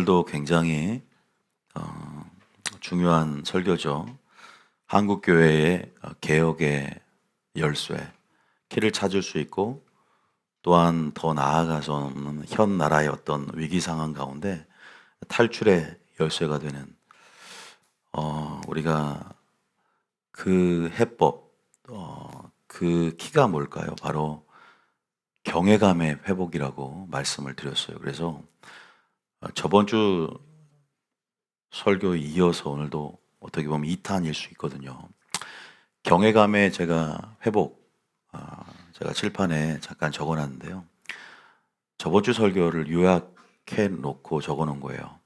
오늘도 굉장히 중요한 설교죠. 한국교회의 개혁의 열쇠, 키를 찾을 수 있고 또한 더 나아가서는 현 나라의 어떤 위기 상황 가운데 탈출의 열쇠가 되는 우리가 그 해법, 그 키가 뭘까요? 바로 경외감의 회복이라고 말씀을 드렸어요. 그래서 저번 주 설교에 이어서 오늘도 어떻게 보면 2탄일 수 있거든요. 경외감의 제가 회복, 제가 칠판에 잠깐 적어놨는데요. 저번 주 설교를 요약해 놓고 적어놓은 거예요.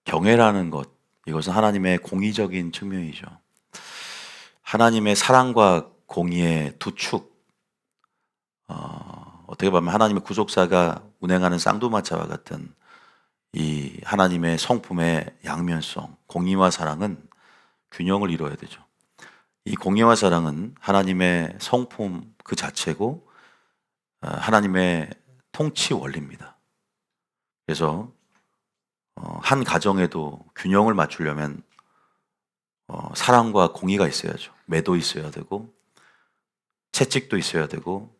경외라는 것, 이것은 하나님의 공의적인 측면이죠. 하나님의 사랑과 공의의 두 축, 어떻게 보면 하나님의 구속사가 운행하는 쌍두마차와 같은 이 하나님의 성품의 양면성, 공의와 사랑은 균형을 이루어야 되죠. 이 공의와 사랑은 하나님의 성품 그 자체고 하나님의 통치 원리입니다. 그래서 한 가정에도 균형을 맞추려면 사랑과 공의가 있어야죠. 매도 있어야 되고 채찍도 있어야 되고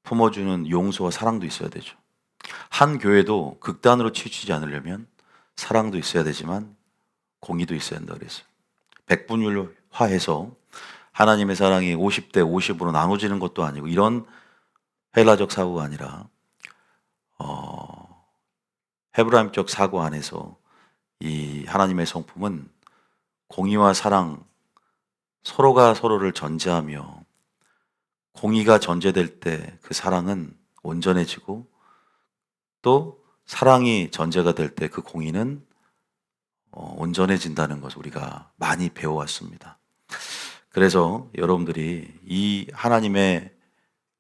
품어주는 용서와 사랑도 있어야 되죠. 한 교회도 극단으로 치우치지 않으려면 사랑도 있어야 되지만 공의도 있어야 된다 그랬어요. 백분율화해서 하나님의 사랑이 50대 50으로 나눠지는 것도 아니고 이런 헬라적 사고가 아니라 헤브라임적 사고 안에서 이 하나님의 성품은 공의와 사랑 서로가 서로를 전제하며 공의가 전제될 때 그 사랑은 온전해지고 또 사랑이 전제가 될 때 그 공의는 온전해진다는 것을 우리가 많이 배워왔습니다. 그래서 여러분들이 이 하나님의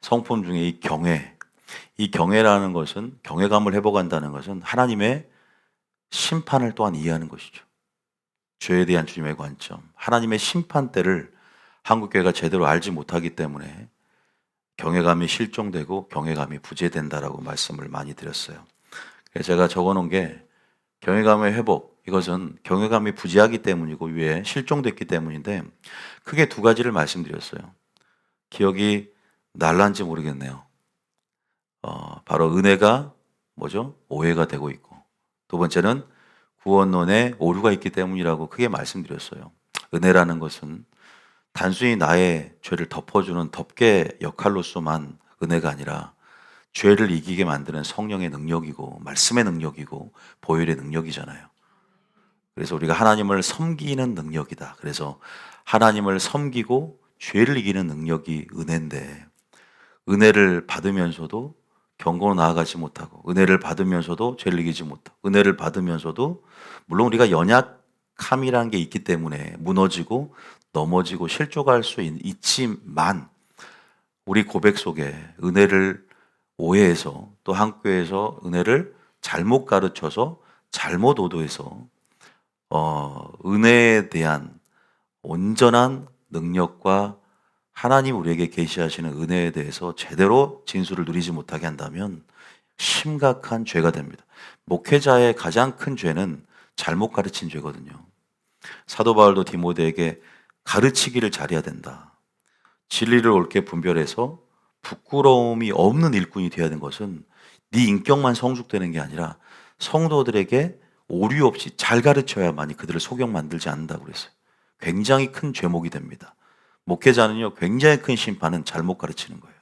성품 중에 이 경외라는 것은 경외감을 회복한다는 것은 하나님의 심판을 또한 이해하는 것이죠. 죄에 대한 주님의 관점, 하나님의 심판대를 한국교회가 제대로 알지 못하기 때문에 경외감이 실종되고 경외감이 부재된다라고 말씀을 많이 드렸어요. 그래서 제가 적어놓은 게 경외감의 회복, 이것은 경외감이 부재하기 때문이고 위에 실종됐기 때문인데 크게 두 가지를 말씀드렸어요. 기억이 날란지 모르겠네요. 바로 은혜가 뭐죠? 오해가 되고 있고 두 번째는 구원론에 오류가 있기 때문이라고 크게 말씀드렸어요. 은혜라는 것은 단순히 나의 죄를 덮어주는 덮개 역할로서만 은혜가 아니라 죄를 이기게 만드는 성령의 능력이고 말씀의 능력이고 보혈의 능력이잖아요. 그래서 우리가 하나님을 섬기는 능력이다. 그래서 하나님을 섬기고 죄를 이기는 능력이 은혜인데 은혜를 받으면서도 경고로 나아가지 못하고 은혜를 받으면서도 죄를 이기지 못하고 은혜를 받으면서도 물론 우리가 연약함이라는 게 있기 때문에 무너지고 넘어지고 실족할 수 있지만 우리 고백 속에 은혜를 오해해서 또 한교회에서 은혜를 잘못 가르쳐서 잘못 오도해서 은혜에 대한 온전한 능력과 하나님 우리에게 계시하시는 은혜에 대해서 제대로 진수를 누리지 못하게 한다면 심각한 죄가 됩니다. 목회자의 가장 큰 죄는 잘못 가르친 죄거든요. 사도 바울도 디모데에게 가르치기를 잘해야 된다. 진리를 옳게 분별해서 부끄러움이 없는 일꾼이 되어야 하는 것은 네 인격만 성숙되는 게 아니라 성도들에게 오류 없이 잘 가르쳐야만이 그들을 속역 만들지 않는다고 그랬어요. 굉장히 큰 죄목이 됩니다. 목회자는요, 굉장히 큰 심판은 잘못 가르치는 거예요.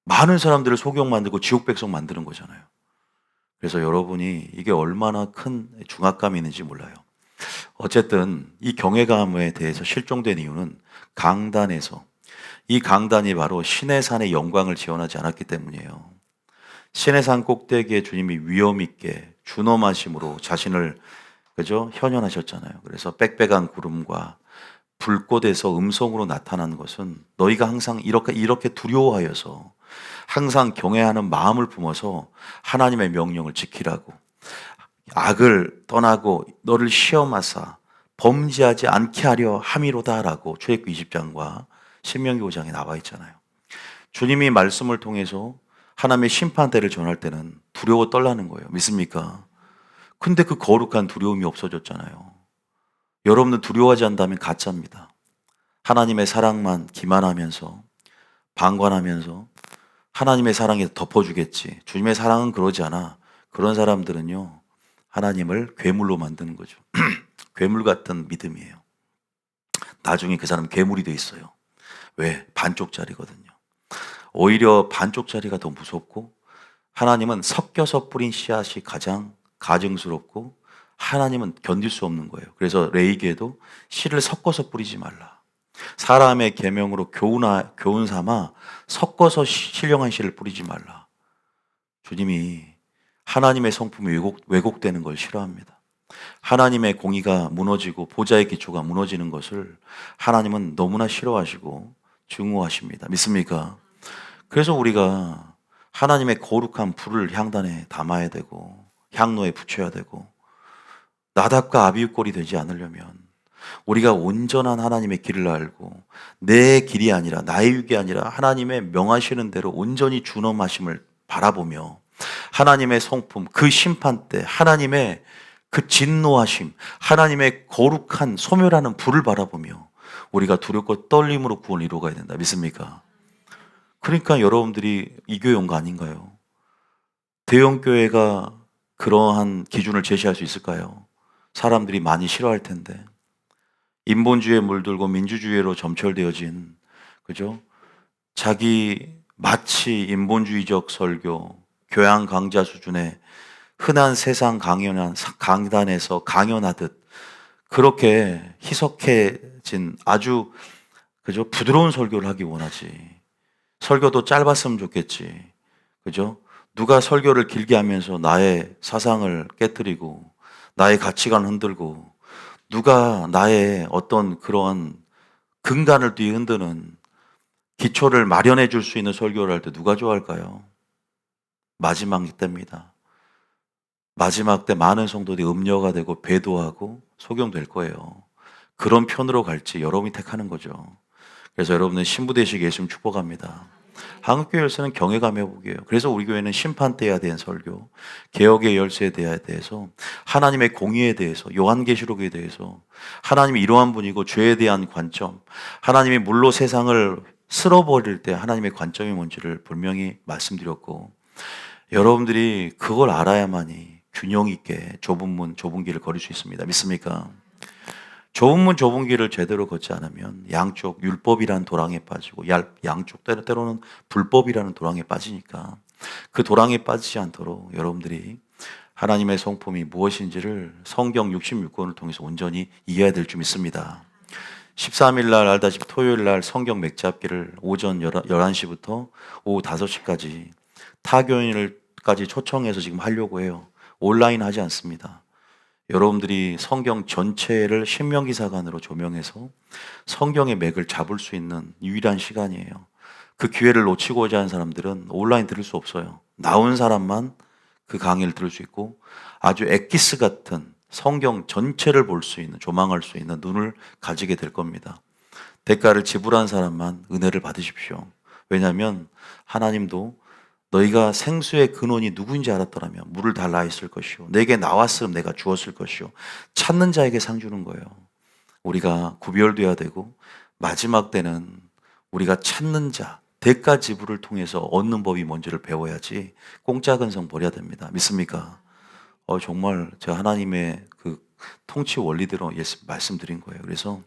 많은 사람들을 속역 만들고 지옥 백성 만드는 거잖아요. 그래서 여러분이 이게 얼마나 큰 중압감이 있는지 몰라요. 어쨌든 이 경외감에 대해서 실종된 이유는 강단에서 이 강단이 바로 신의 산의 영광을 지원하지 않았기 때문이에요. 신의 산 꼭대기에 주님이 위엄 있게 준엄하심으로 자신을 현현하셨잖아요. 그래서 빽빽한 구름과 불꽃에서 음성으로 나타나는 것은 너희가 항상 이렇게 두려워하여서 항상 경외하는 마음을 품어서 하나님의 명령을 지키라고 악을 떠나고 너를 시험하사 범죄하지 않게 하려 함이로다라고 출애굽기 20장과 신명기 5장에 나와 있잖아요. 주님이 말씀을 통해서 하나님의 심판대를 전할 때는 두려워 떨라는 거예요. 믿습니까? 근데 그 거룩한 두려움이 없어졌잖아요. 여러분들 두려워하지 않는다면 가짜입니다. 하나님의 사랑만 기만하면서 방관하면서 하나님의 사랑에 덮어주겠지. 주님의 사랑은 그러지 않아. 그런 사람들은요, 하나님을 괴물로 만드는 거죠. 괴물 같은 믿음이에요. 나중에 그 사람 괴물이 돼 있어요. 왜? 반쪽짜리거든요. 오히려 반쪽짜리가 더 무섭고 하나님은 섞여서 뿌린 씨앗이 가장 가증스럽고 하나님은 견딜 수 없는 거예요. 그래서 레위기에도 씨를 섞어서 뿌리지 말라. 사람의 계명으로 교훈 삼아 섞어서 신령한 씨를 뿌리지 말라. 주님이 하나님의 성품이 왜곡되는 걸 싫어합니다. 하나님의 공의가 무너지고 보좌의 기초가 무너지는 것을 하나님은 너무나 싫어하시고 증오하십니다. 믿습니까? 그래서 우리가 하나님의 거룩한 불을 향단에 담아야 되고 향로에 붙여야 되고 나답과 아비후 꼴이 되지 않으려면 우리가 온전한 하나님의 길을 알고 내 길이 아니라 나의 육이 아니라 하나님의 명하시는 대로 온전히 준엄하심을 바라보며 하나님의 성품, 그 심판 때 하나님의 그 진노하심, 하나님의 거룩한 소멸하는 불을 바라보며 우리가 두렵고 떨림으로 구원을 이루어가야 된다. 믿습니까? 그러니까 여러분들이 이 교회 온 거 아닌가요? 대형교회가 그러한 기준을 제시할 수 있을까요? 사람들이 많이 싫어할 텐데. 인본주의에 물들고 민주주의로 점철되어진, 그죠? 자기 마치 인본주의적 설교, 교양 강좌 수준의 흔한 세상 강단에서 강연하듯 그렇게 희석해진 아주, 그죠? 부드러운 설교를 하기 원하지. 설교도 짧았으면 좋겠지. 그죠? 누가 설교를 길게 하면서 나의 사상을 깨뜨리고 나의 가치관을 흔들고 누가 나의 어떤 그러한 근간을 뒤흔드는 기초를 마련해 줄 수 있는 설교를 할 때 누가 좋아할까요? 마지막 때입니다. 마지막 때 많은 성도들이 음녀가 되고 배도하고 소경될 거예요. 그런 편으로 갈지 여러분이 택하는 거죠. 그래서 여러분은 신부 되시기 예수님 축복합니다. 한국교회 열쇠는 경외감의 회복이에요. 그래서 우리 교회는 심판 때에 대한 설교, 개혁의 열쇠에 대해서 하나님의 공의에 대해서, 요한계시록에 대해서 하나님이 이러한 분이고 죄에 대한 관점, 하나님이 물로 세상을 쓸어버릴 때 하나님의 관점이 뭔지를 분명히 말씀드렸고 여러분들이 그걸 알아야만이 균형 있게 좁은 문, 좁은 길을 걸을 수 있습니다. 믿습니까? 좁은 문 좁은 길을 제대로 걷지 않으면 양쪽 율법이라는 도랑에 빠지고 양쪽 때로는 불법이라는 도랑에 빠지니까 그 도랑에 빠지지 않도록 여러분들이 하나님의 성품이 무엇인지를 성경 66권을 통해서 온전히 이해해야 될 줄 믿습니다. 13일 날 알다시피 토요일 날 성경 맥잡기를 오전 11시부터 오후 5시까지 타교인을까지 초청해서 지금 하려고 해요. 온라인 하지 않습니다. 여러분들이 성경 전체를 신명기사관으로 조명해서 성경의 맥을 잡을 수 있는 유일한 시간이에요. 그 기회를 놓치고자 하는 사람들은 온라인 들을 수 없어요. 나온 사람만 그 강의를 들을 수 있고 아주 엑기스 같은 성경 전체를 볼 수 있는, 조망할 수 있는 눈을 가지게 될 겁니다. 대가를 지불한 사람만 은혜를 받으십시오. 왜냐하면 하나님도 너희가 생수의 근원이 누구인지 알았더라면 물을 달라 했을 것이요 내게 나왔음 내가 주었을 것이요 찾는 자에게 상 주는 거예요. 우리가 구별돼야 되고 마지막 때는 우리가 찾는 자, 대가 지불을 통해서 얻는 법이 뭔지를 배워야지 공짜 근성 버려야 됩니다. 믿습니까? 정말 제가 하나님의 그 통치 원리대로 말씀드린 거예요. 그래서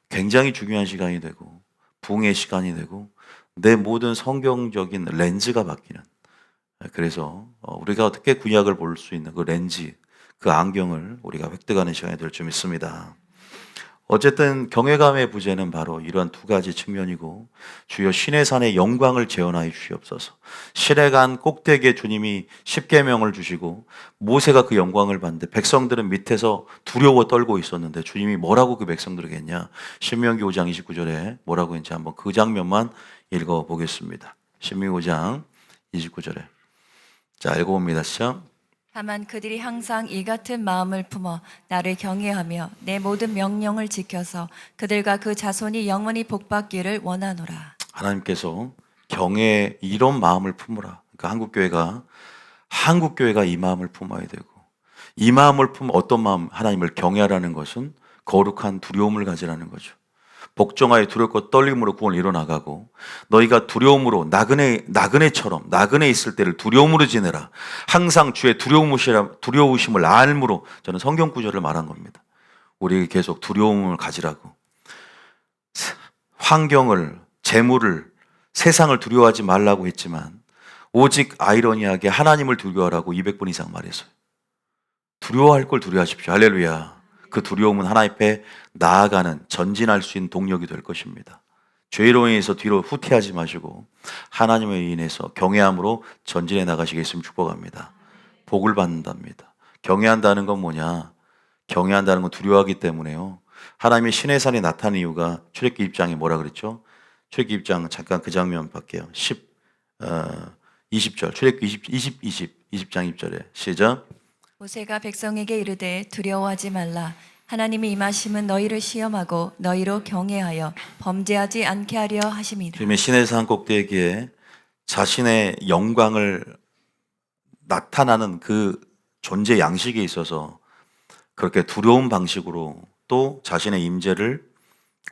굉장히 중요한 시간이 되고 부흥의 시간이 되고 내 모든 성경적인 렌즈가 바뀌는, 그래서 우리가 어떻게 구약을 볼 수 있는 그 렌즈, 그 안경을 우리가 획득하는 시간이 될 줄 믿습니다. 어쨌든 경외감의 부재는 바로 이러한 두 가지 측면이고 주여 신의 산의 영광을 재현하여 주시옵소서. 시내간 꼭대기에 주님이 십계명을 주시고 모세가 그 영광을 봤는데 백성들은 밑에서 두려워 떨고 있었는데 주님이 뭐라고 그 백성들에게 했냐. 신명기 5장 29절에 뭐라고 했는지 한번 그 장면만 읽어보겠습니다. 신명기 5장 29절에 자 읽어봅니다. 시작. 다만 그들이 항상 이 같은 마음을 품어 나를 경외하며 내 모든 명령을 지켜서 그들과 그 자손이 영원히 복받기를 원하노라. 하나님께서 경외 이런 마음을 품으라. 그러니까 한국교회가 이 마음을 품어야 되고 이 마음을 품은 어떤 마음? 하나님을 경외하라는 것은 거룩한 두려움을 가지라는 거죠. 복종하여 두렵고 떨림으로 구원을 이뤄나가고 너희가 두려움으로 나그네처럼 나그네 있을 때를 두려움으로 지내라. 항상 주의 두려우심을 알므로 저는 성경 구절을 말한 겁니다. 우리에게 계속 두려움을 가지라고. 환경을, 재물을, 세상을 두려워하지 말라고 했지만 오직 아이러니하게 하나님을 두려워하라고 200번 이상 말했어요. 두려워할 걸 두려워하십시오. 할렐루야. 그 두려움은 하나님 앞에 나아가는 전진할 수 있는 동력이 될 것입니다. 죄로 인해서 뒤로 후퇴하지 마시고 하나님을 인해서 경외함으로 전진해 나가시겠으면 축복합니다. 복을 받는답니다. 경외한다는 건 뭐냐? 경외한다는 건 두려워하기 때문에요. 하나님의 신의 산이 나타난 이유가 출애굽기 20장에 뭐라 그랬죠? 출애굽기 20장 잠깐 그 장면 볼게요. 20절 출애굽기 20장 20절에 시작. 모세가 백성에게 이르되 두려워하지 말라. 하나님이 임하심은 너희를 시험하고 너희로 경외하여 범죄하지 않게 하려 하심이라. 주님의 신의 산 꼭대기에 자신의 영광을 나타나는 그 존재 양식에 있어서 그렇게 두려운 방식으로 또 자신의 임재를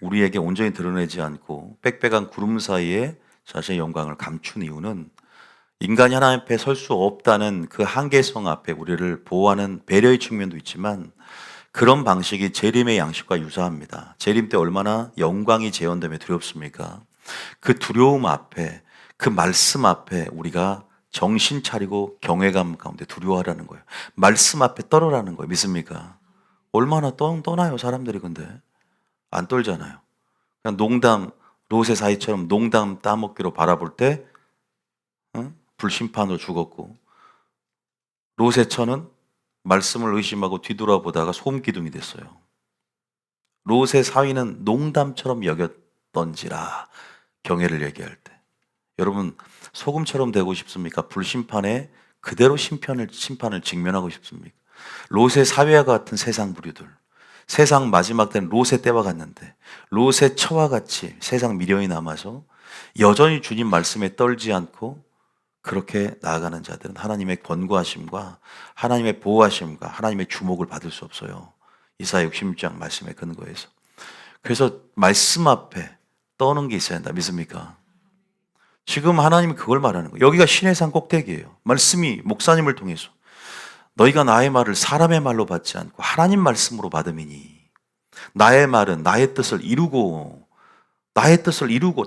우리에게 온전히 드러내지 않고 빽빽한 구름 사이에 자신의 영광을 감춘 이유는 인간이 하나님 앞에 설 수 없다는 그 한계성 앞에 우리를 보호하는 배려의 측면도 있지만 그런 방식이 재림의 양식과 유사합니다. 재림 때 얼마나 영광이 재현되며 두렵습니까? 그 두려움 앞에, 그 말씀 앞에 우리가 정신 차리고 경외감 가운데 두려워하라는 거예요. 말씀 앞에 떨어라는 거예요. 믿습니까? 얼마나 떠나요, 사람들이. 근데 안 떨잖아요. 그냥 농담, 롯의 사이처럼 농담 따먹기로 바라볼 때 불심판으로 죽었고, 롯의 처는 말씀을 의심하고 뒤돌아보다가 소음기둥이 됐어요. 롯의 사위는 농담처럼 여겼던지라, 경외를 얘기할 때. 여러분, 소금처럼 되고 싶습니까? 불심판에 그대로 심판을 직면하고 싶습니까? 롯의 사위와 같은 세상 부류들, 세상 마지막 때는 롯의 때와 같는데 롯의 처와 같이 세상 미련이 남아서 여전히 주님 말씀에 떨지 않고 그렇게 나아가는 자들은 하나님의 권고하심과 하나님의 보호하심과 하나님의 주목을 받을 수 없어요. 이사야 66장 말씀에 근거해서. 그래서 말씀 앞에 떠는 게 있어야 한다. 믿습니까? 지금 하나님이 그걸 말하는 거예요. 여기가 신의 산 꼭대기예요. 말씀이 목사님을 통해서 너희가 나의 말을 사람의 말로 받지 않고 하나님 말씀으로 받음이니 나의 말은 나의 뜻을 이루고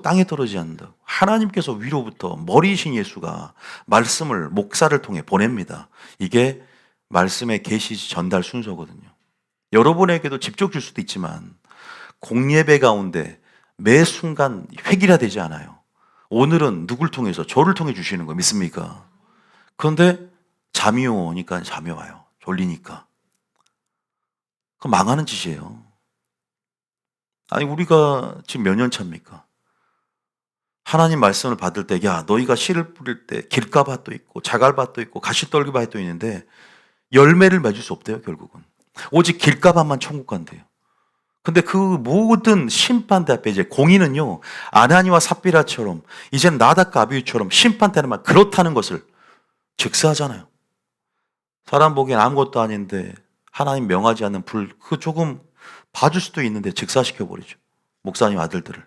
땅에 떨어지지 않는다. 하나님께서 위로부터 머리이신 예수가 말씀을 목사를 통해 보냅니다. 이게 말씀의 계시 전달 순서거든요. 여러분에게도 직접 줄 수도 있지만 공예배 가운데 매 순간 획일화되지 않아요. 오늘은 누굴 통해서? 저를 통해 주시는 거 믿습니까? 그런데 잠이 오니까 잠이 와요. 졸리니까. 그럼 망하는 짓이에요. 아니 우리가 지금 몇 년 차입니까? 하나님 말씀을 받을 때 야 너희가 씨를 뿌릴 때 길가밭도 있고 자갈밭도 있고 가시떨기밭도 있는데 열매를 맺을 수 없대요. 결국은 오직 길가밭만 천국 간대요. 근데 그 모든 심판대 앞에 이제 공의는요 아나니와 삽비라처럼 이제는 나답과 아비후처럼 심판대는 말 그렇다는 것을 즉사하잖아요. 사람 보기엔 아무것도 아닌데 하나님 명하지 않는 불, 그 조금 봐줄 수도 있는데 즉사시켜버리죠. 목사님 아들들을.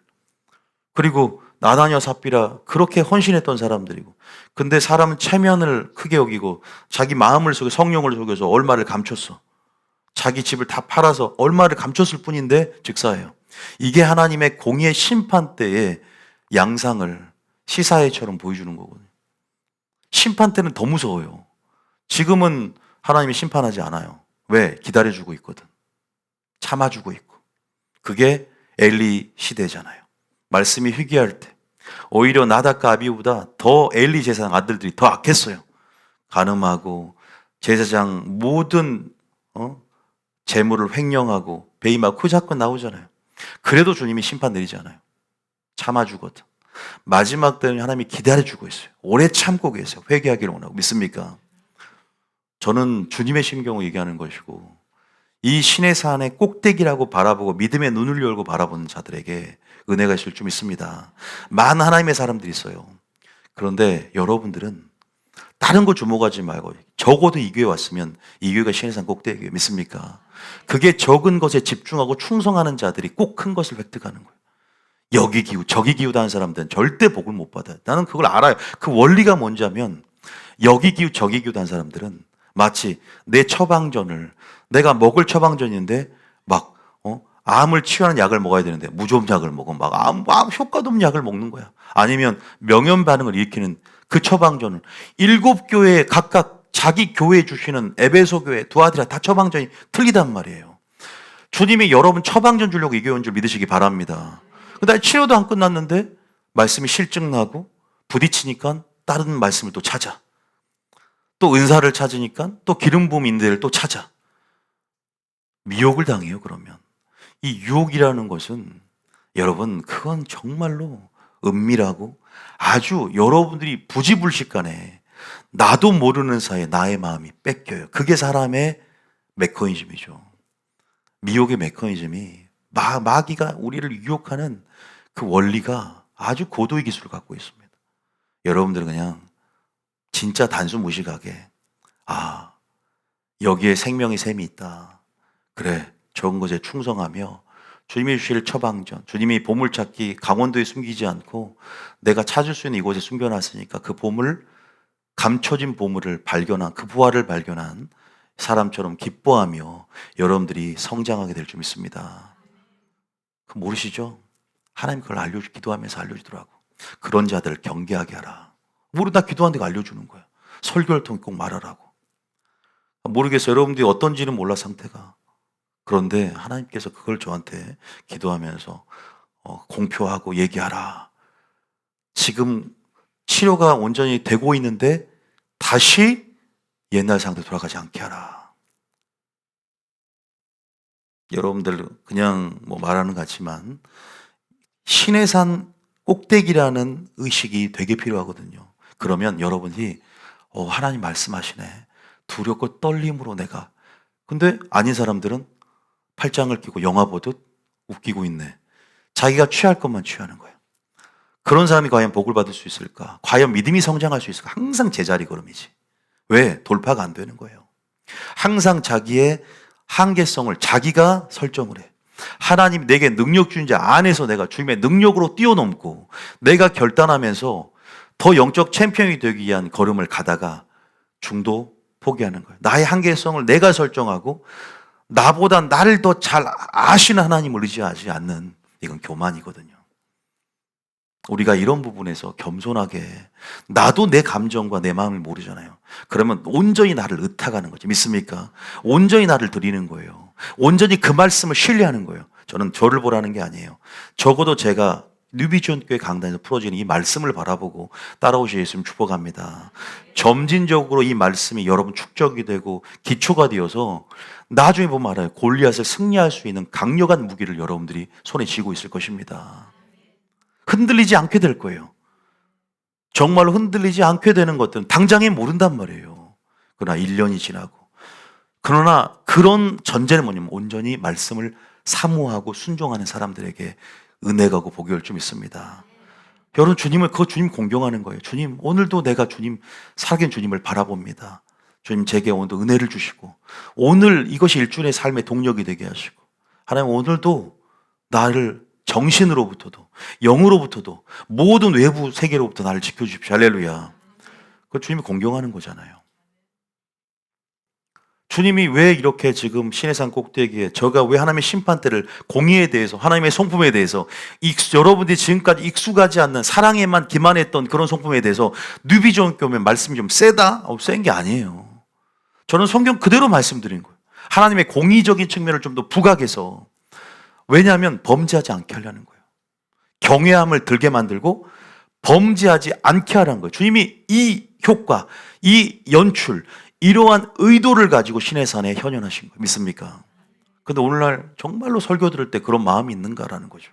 그리고 나다니와 삽비라 그렇게 헌신했던 사람들이고 근데 사람은 체면을 크게 여기고 자기 마음을 속여 성령을 속여서 얼마를 감췄어. 자기 집을 다 팔아서 얼마를 감췄을 뿐인데 즉사해요. 이게 하나님의 공의의 심판 때의 양상을 시사회처럼 보여주는 거거든요. 심판 때는 더 무서워요. 지금은 하나님이 심판하지 않아요. 왜? 기다려주고 있거든. 참아주고 있고. 그게 엘리 시대잖아요. 말씀이 희귀할 때 오히려 나답과 아비후보다 더 엘리 제사장 아들들이 더 악했어요. 간음하고 제사장 모든 재물을 횡령하고 배임하고 그 사건 나오잖아요. 그래도 주님이 심판 내리지 않아요. 참아주거든. 마지막 때는 하나님이 기다려주고 있어요. 오래 참고 계세요. 회개하기를 원하고. 믿습니까? 저는 주님의 심경을 얘기하는 것이고 이 신의 산의 꼭대기라고 바라보고 믿음의 눈을 열고 바라보는 자들에게 은혜가 있을 줄 믿습니다. 많은 하나님의 사람들이 있어요. 그런데 여러분들은 다른 거 주목하지 말고 적어도 이 교회 왔으면 이 교회가 신해산 꼭대기예요. 믿습니까? 그게 적은 것에 집중하고 충성하는 자들이 꼭 큰 것을 획득하는 거예요. 여기 기우 저기 기우다는 사람들은 절대 복을 못 받아요. 나는 그걸 알아요. 그 원리가 뭔지 하면 여기 기우 저기 기우다는 사람들은 마치 내 처방전을 내가 먹을 처방전인데 막 암을 치유하는 약을 먹어야 되는데 무좀약을 먹어 막 암 효과도 없는 약을 먹는 거야. 아니면 명현 반응을 일으키는 그 처방전을 7교회 각각 자기 교회 주시는 에베소 교회 두아디라 다 처방전이 틀리단 말이에요. 주님이 여러분 처방전 주려고 이 교회 온 줄 믿으시기 바랍니다. 근데 치료도 안 끝났는데 말씀이 실증나고 부딪히니까 다른 말씀을 또 찾아. 또 은사를 찾으니까 또 기름 부음 인대를 또 찾아. 미혹을 당해요, 그러면. 이 유혹이라는 것은 여러분 그건 정말로 은밀하고 아주 여러분들이 부지불식간에 나도 모르는 사이에 나의 마음이 뺏겨요. 그게 사람의 메커니즘이죠. 미혹의 메커니즘이 마귀가 우리를 유혹하는 그 원리가 아주 고도의 기술을 갖고 있습니다. 여러분들은 그냥 진짜 단순 무식하게 여기에 생명의 샘이 있다. 그래, 좋은 것에 충성하며 주님이 주실 처방전, 주님이 보물찾기 강원도에 숨기지 않고 내가 찾을 수 있는 이곳에 숨겨놨으니까 그 보물, 감춰진 보물을 발견한, 그 부활을 발견한 사람처럼 기뻐하며 여러분들이 성장하게 될 줄 믿습니다. 그 모르시죠? 하나님 그걸 기도하면서 알려주더라고. 그런 자들을 경계하게 하라. 모르다 기도하는데 알려주는 거야. 설교를 통해 꼭 말하라고. 모르겠어요. 여러분들이 어떤지는 몰라 상태가. 그런데 하나님께서 그걸 저한테 기도하면서 공표하고 얘기하라. 지금 치료가 온전히 되고 있는데 다시 옛날 상태로 돌아가지 않게 하라. 여러분들 그냥 말하는 것 같지만 신의 산 꼭대기라는 의식이 되게 필요하거든요. 그러면 여러분이 하나님 말씀하시네. 두렵고 떨림으로 내가. 근데 아닌 사람들은 팔짱을 끼고 영화 보듯 웃기고 있네. 자기가 취할 것만 취하는 거예요. 그런 사람이 과연 복을 받을 수 있을까? 과연 믿음이 성장할 수 있을까? 항상 제자리 걸음이지. 왜? 돌파가 안 되는 거예요. 항상 자기의 한계성을 자기가 설정을 해. 하나님 내게 능력 주신 자 안에서 내가 주님의 능력으로 뛰어넘고 내가 결단하면서 더 영적 챔피언이 되기 위한 걸음을 가다가 중도 포기하는 거예요. 나의 한계성을 내가 설정하고 나보다 나를 더 잘 아시는 하나님을 의지하지 않는, 이건 교만이거든요. 우리가 이런 부분에서 겸손하게, 나도 내 감정과 내 마음을 모르잖아요. 그러면 온전히 나를 의탁하는 거죠. 믿습니까? 온전히 나를 드리는 거예요. 온전히 그 말씀을 신뢰하는 거예요. 저는 저를 보라는 게 아니에요. 적어도 제가 뉴비전교회 강단에서 풀어지는 이 말씀을 바라보고 따라오실 예수님 축복합니다. 점진적으로 이 말씀이 여러분 축적이 되고 기초가 되어서 나중에 보면 알아요. 골리앗을 승리할 수 있는 강력한 무기를 여러분들이 손에 쥐고 있을 것입니다. 흔들리지 않게 될 거예요. 정말로 흔들리지 않게 되는 것들은 당장에 모른단 말이에요. 그러나 1년이 지나고. 그러나 그런 전제는 뭐냐면 온전히 말씀을 사모하고 순종하는 사람들에게 은혜가 고 복이 올 줄 믿습니다. 여러분 주님을, 그거 주님 공경하는 거예요. 주님, 오늘도 내가 주님, 살아계신 주님을 바라봅니다. 주님 제게 오늘도 은혜를 주시고 오늘 이것이 일주일의 삶의 동력이 되게 하시고 하나님 오늘도 나를 정신으로부터도 영으로부터도 모든 외부 세계로부터 나를 지켜주십시오. 할렐루야. 그 주님이 공경하는 거잖아요. 주님이 왜 이렇게 지금 시내산 꼭대기에 저가 왜 하나님의 심판대를, 공의에 대해서, 하나님의 성품에 대해서 여러분들이 지금까지 익숙하지 않는 사랑에만 기만했던 그런 성품에 대해서 뉴비전 교회 말씀이 좀 세다? 센 게 아니에요. 저는 성경 그대로 말씀드린 거예요. 하나님의 공의적인 측면을 좀 더 부각해서. 왜냐하면 범죄하지 않게 하려는 거예요. 경외함을 들게 만들고 범죄하지 않게 하라는 거예요. 주님이 이 효과, 이 연출, 이러한 의도를 가지고 시내산에 현현하신 거예요. 믿습니까? 근데 오늘날 정말로 설교 들을 때 그런 마음이 있는가라는 거죠.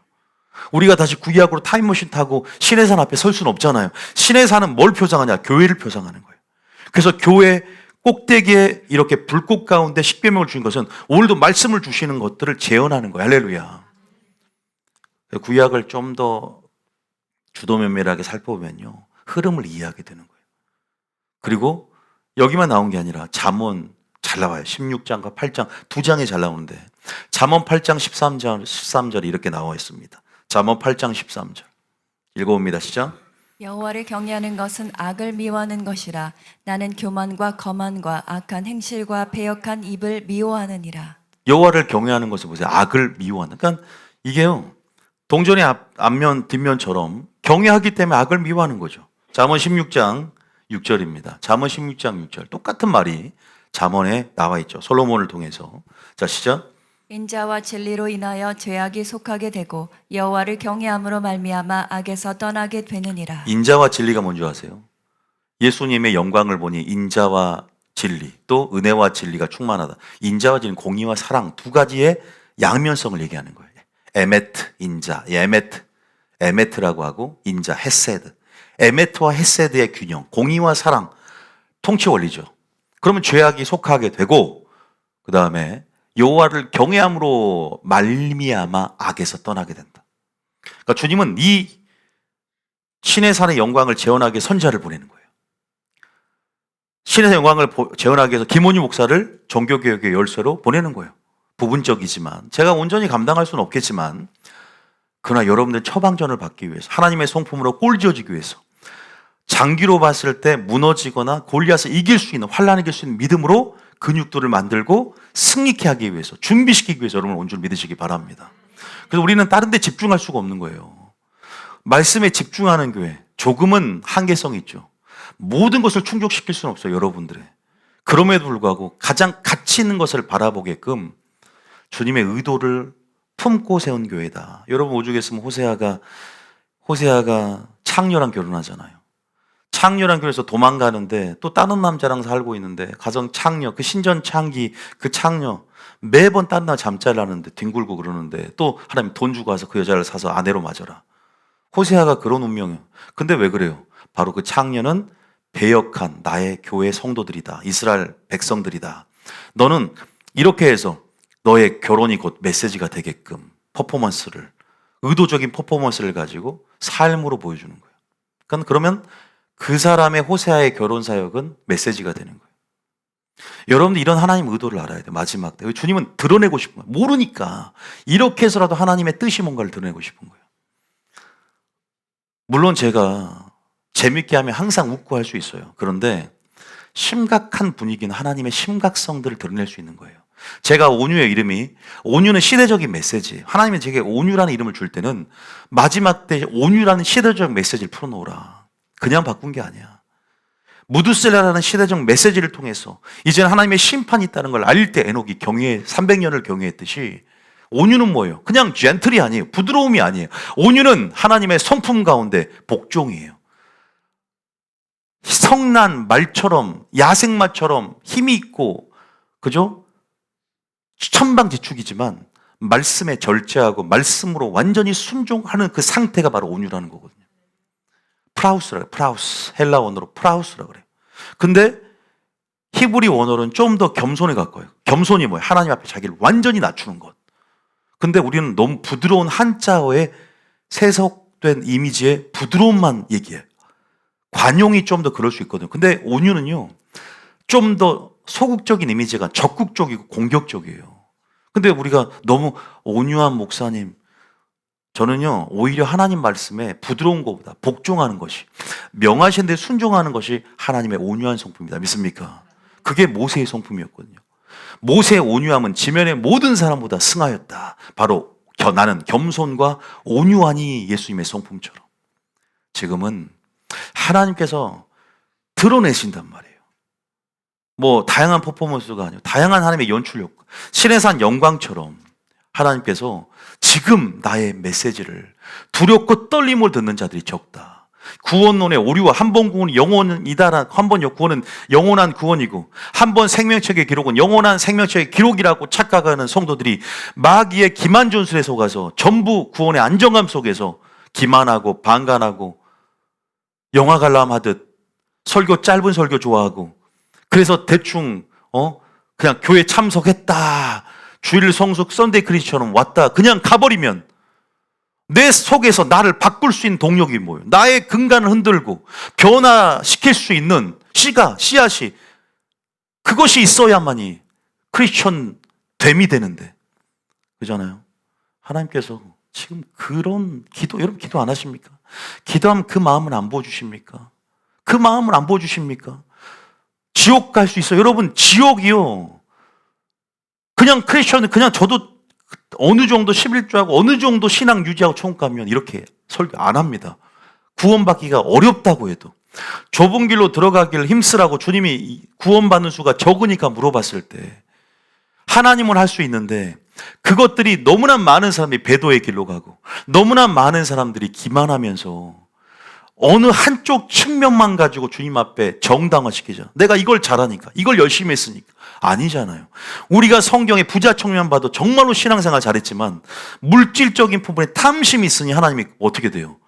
우리가 다시 구약으로 타임머신 타고 시내산 앞에 설 수는 없잖아요. 시내산은 뭘 표상하냐? 교회를 표상하는 거예요. 그래서 교회 꼭대기에 이렇게 불꽃 가운데 십계명을 주신 것은 오늘도 말씀을 주시는 것들을 재현하는 거예요. 할렐루야. 구약을 좀 더 주도면밀하게 살펴보면요, 흐름을 이해하게 되는 거예요. 그리고 여기만 나온 게 아니라 잠언 잘 나와요. 16장과 8장 두 장에 잘 나오는데 잠언 8장 13절 이렇게 나와 있습니다. 잠언 8장 13절 읽어봅니다. 시작. 여호와를 경외하는 것은 악을 미워하는 것이라. 나는 교만과 거만과 악한 행실과 배역한 입을 미워하느니라. 여호와를 경외하는 것을 보세요. 악을 미워하는. 그러니까 이게요. 동전의 앞면 뒷면처럼 경외하기 때문에 악을 미워하는 거죠. 잠언 16장 6절입니다. 잠언 16장 6절 똑같은 말이 잠언에 나와 있죠. 솔로몬을 통해서. 자, 시작. 인자와 진리로 인하여 죄악이 속하게 되고 여호와를 경외함으로 말미암아 악에서 떠나게 되느니라. 인자와 진리가 뭔지 아세요? 예수님의 영광을 보니 인자와 진리 또 은혜와 진리가 충만하다. 인자와 진리, 공의와 사랑 두 가지의 양면성을 얘기하는 거예요. 에메트, 인자, 에메트라고 하고 인자, 헤세드. 에메트와 헤세드의 균형, 공의와 사랑, 통치 원리죠. 그러면 죄악이 속하게 되고 그 다음에 여호와를 경외함으로 말미암아 악에서 떠나게 된다. 그러니까 주님은 이 신의 산의 영광을 재현하기 위해 선지자를 보내는 거예요. 신의 산의 영광을 재현하기 위해서 김원희 목사를 종교개혁의 열쇠로 보내는 거예요. 부분적이지만 제가 온전히 감당할 수는 없겠지만 그러나 여러분들 처방전을 받기 위해서 하나님의 성품으로 꼴지어지기 위해서 장기로 봤을 때 무너지거나 골리앗을 이길 수 있는 환란을 이길 수 있는 믿음으로 근육들을 만들고 승리케 하기 위해서 준비시키기 위해서 여러분 온줄 믿으시기 바랍니다. 그래서 우리는 다른 데 집중할 수가 없는 거예요. 말씀에 집중하는 교회 조금은 한계성이 있죠. 모든 것을 충족시킬 수는 없어요. 여러분들의. 그럼에도 불구하고 가장 가치 있는 것을 바라보게끔 주님의 의도를 품고 세운 교회다. 여러분 오죽 했으면 호세아가 창녀랑 결혼하잖아요. 창녀랑 결혼해서 도망가는데 또 다른 남자랑 살고 있는데 가정 창녀, 그 신전 창기 그 창녀 매번 다른 날 잠자리하는데 뒹굴고 그러는데 또 하나님 돈 주고 와서 그 여자를 사서 아내로 맞아라. 호세아가 그런 운명이에요. 근데 왜 그래요? 바로 그 창녀는 배역한 나의 교회 성도들이다. 이스라엘 백성들이다. 너는 이렇게 해서 너의 결혼이 곧 메시지가 되게끔 퍼포먼스를 의도적인 퍼포먼스를 가지고 삶으로 보여주는 거예요. 그러니까 그러면 그 사람의 호세아의 결혼 사역은 메시지가 되는 거예요. 여러분들 이런 하나님 의도를 알아야 돼요. 마지막 때 주님은 드러내고 싶은 거예요. 모르니까 이렇게 해서라도 하나님의 뜻이 뭔가를 드러내고 싶은 거예요. 물론 제가 재밌게 하면 항상 웃고 할 수 있어요. 그런데 심각한 분위기는 하나님의 심각성들을 드러낼 수 있는 거예요. 제가 온유의 이름이 온유는 시대적인 메시지. 하나님이 제게 온유라는 이름을 줄 때는 마지막 때 온유라는 시대적 메시지를 풀어놓으라. 그냥 바꾼 게 아니야. 무드셀라라는 시대적 메시지를 통해서 이제는 하나님의 심판이 있다는 걸 알릴 때 에녹이 300년을 경외했듯이 온유는 뭐예요? 그냥 젠틀이 아니에요. 부드러움이 아니에요. 온유는 하나님의 성품 가운데 복종이에요. 성난 말처럼 야생마처럼 힘이 있고 그죠? 천방지축이지만 말씀에 절제하고 말씀으로 완전히 순종하는 그 상태가 바로 온유라는 거거든요. 프라우스 헬라 원어로 프라우스라 그래요. 근데 히브리 원어로는 좀 더 겸손에 가까워요. 겸손이 뭐예요? 하나님 앞에 자기를 완전히 낮추는 것. 근데 우리는 너무 부드러운 한자어의 세속된 이미지의 부드러움만 얘기해요. 관용이 좀 더 그럴 수 있거든요. 근데 온유는요, 좀 더 소극적인 이미지가 적극적이고 공격적이에요. 근데 우리가 너무 온유한 목사님, 저는요, 오히려 하나님 말씀에 부드러운 것보다 복종하는 것이, 명하신 데 순종하는 것이 하나님의 온유한 성품이다. 믿습니까? 그게 모세의 성품이었거든요. 모세의 온유함은 지면의 모든 사람보다 승하였다. 바로 나는 겸손과 온유하니 예수님의 성품처럼. 지금은 하나님께서 드러내신단 말이에요. 뭐 다양한 퍼포먼스가 아니고 다양한 하나님의 연출력, 신의 산 영광처럼 하나님께서 지금 나의 메시지를 두렵고 떨림을 듣는 자들이 적다. 구원론의 오류와 한 번 구원은 영원이다. 한 번 구원은 영원한 구원이고 한 번 생명책의 기록은 영원한 생명책의 기록이라고 착각하는 성도들이 마귀의 기만전술에 속아서 전부 구원의 안정감 속에서 기만하고 방관하고 영화 관람하듯 설교 짧은 설교 좋아하고 그래서 대충 그냥 교회 참석했다. 주일 성숙 썬데이 크리스처럼 왔다. 그냥 가버리면 내 속에서 나를 바꿀 수 있는 동력이 뭐예요? 나의 근간을 흔들고 변화시킬 수 있는 씨앗이 그것이 있어야만이 크리스천 됨이 되는데, 그잖아요. 하나님께서 지금 그런 기도, 여러분 기도 안 하십니까? 기도하면 그 마음은 안 보여주십니까? 그 마음을 안 보여주십니까? 지옥 갈 수 있어요. 여러분, 지옥이요. 그냥 크리스천은 그냥 저도 어느 정도 11조하고 어느 정도 신앙 유지하고 천국 가면 이렇게 설교 안 합니다. 구원받기가 어렵다고 해도. 좁은 길로 들어가기를 힘쓰라고 주님이 구원받는 수가 적으니까 물어봤을 때 하나님은 할 수 있는데 그것들이 너무나 많은 사람이 배도의 길로 가고 너무나 많은 사람들이 기만하면서 어느 한쪽 측면만 가지고 주님 앞에 정당화시키잖아. 내가 이걸 잘하니까, 이걸 열심히 했으니까. 아니잖아요. 우리가 성경의 부자 청년 봐도 정말로 신앙생활 잘했지만 물질적인 부분에 탐심이 있으니 하나님이 어떻게 돼요?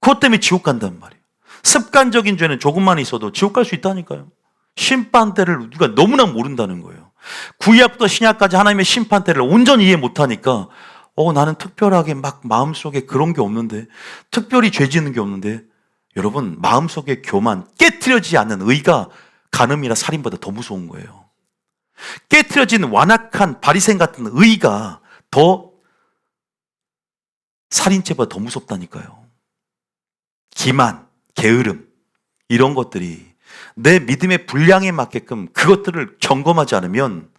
그것 때문에 지옥 간단 말이에요. 습관적인 죄는 조금만 있어도 지옥 갈 수 있다니까요. 심판대를 우리가 너무나 모른다는 거예요. 구약부터 신약까지 하나님의 심판대를 온전히 이해 못하니까 나는 특별하게 막 마음속에 그런 게 없는데, 특별히 죄 짓는 게 없는데, 여러분 마음속에 교만, 깨트려지지 않는 의가 간음이나 살인보다 더 무서운 거예요. 깨트려진 완악한 바리새인 같은 의가 더 살인죄보다 더 무섭다니까요. 기만, 게으름 이런 것들이 내 믿음의 분량에 맞게끔 그것들을 점검하지 않으면,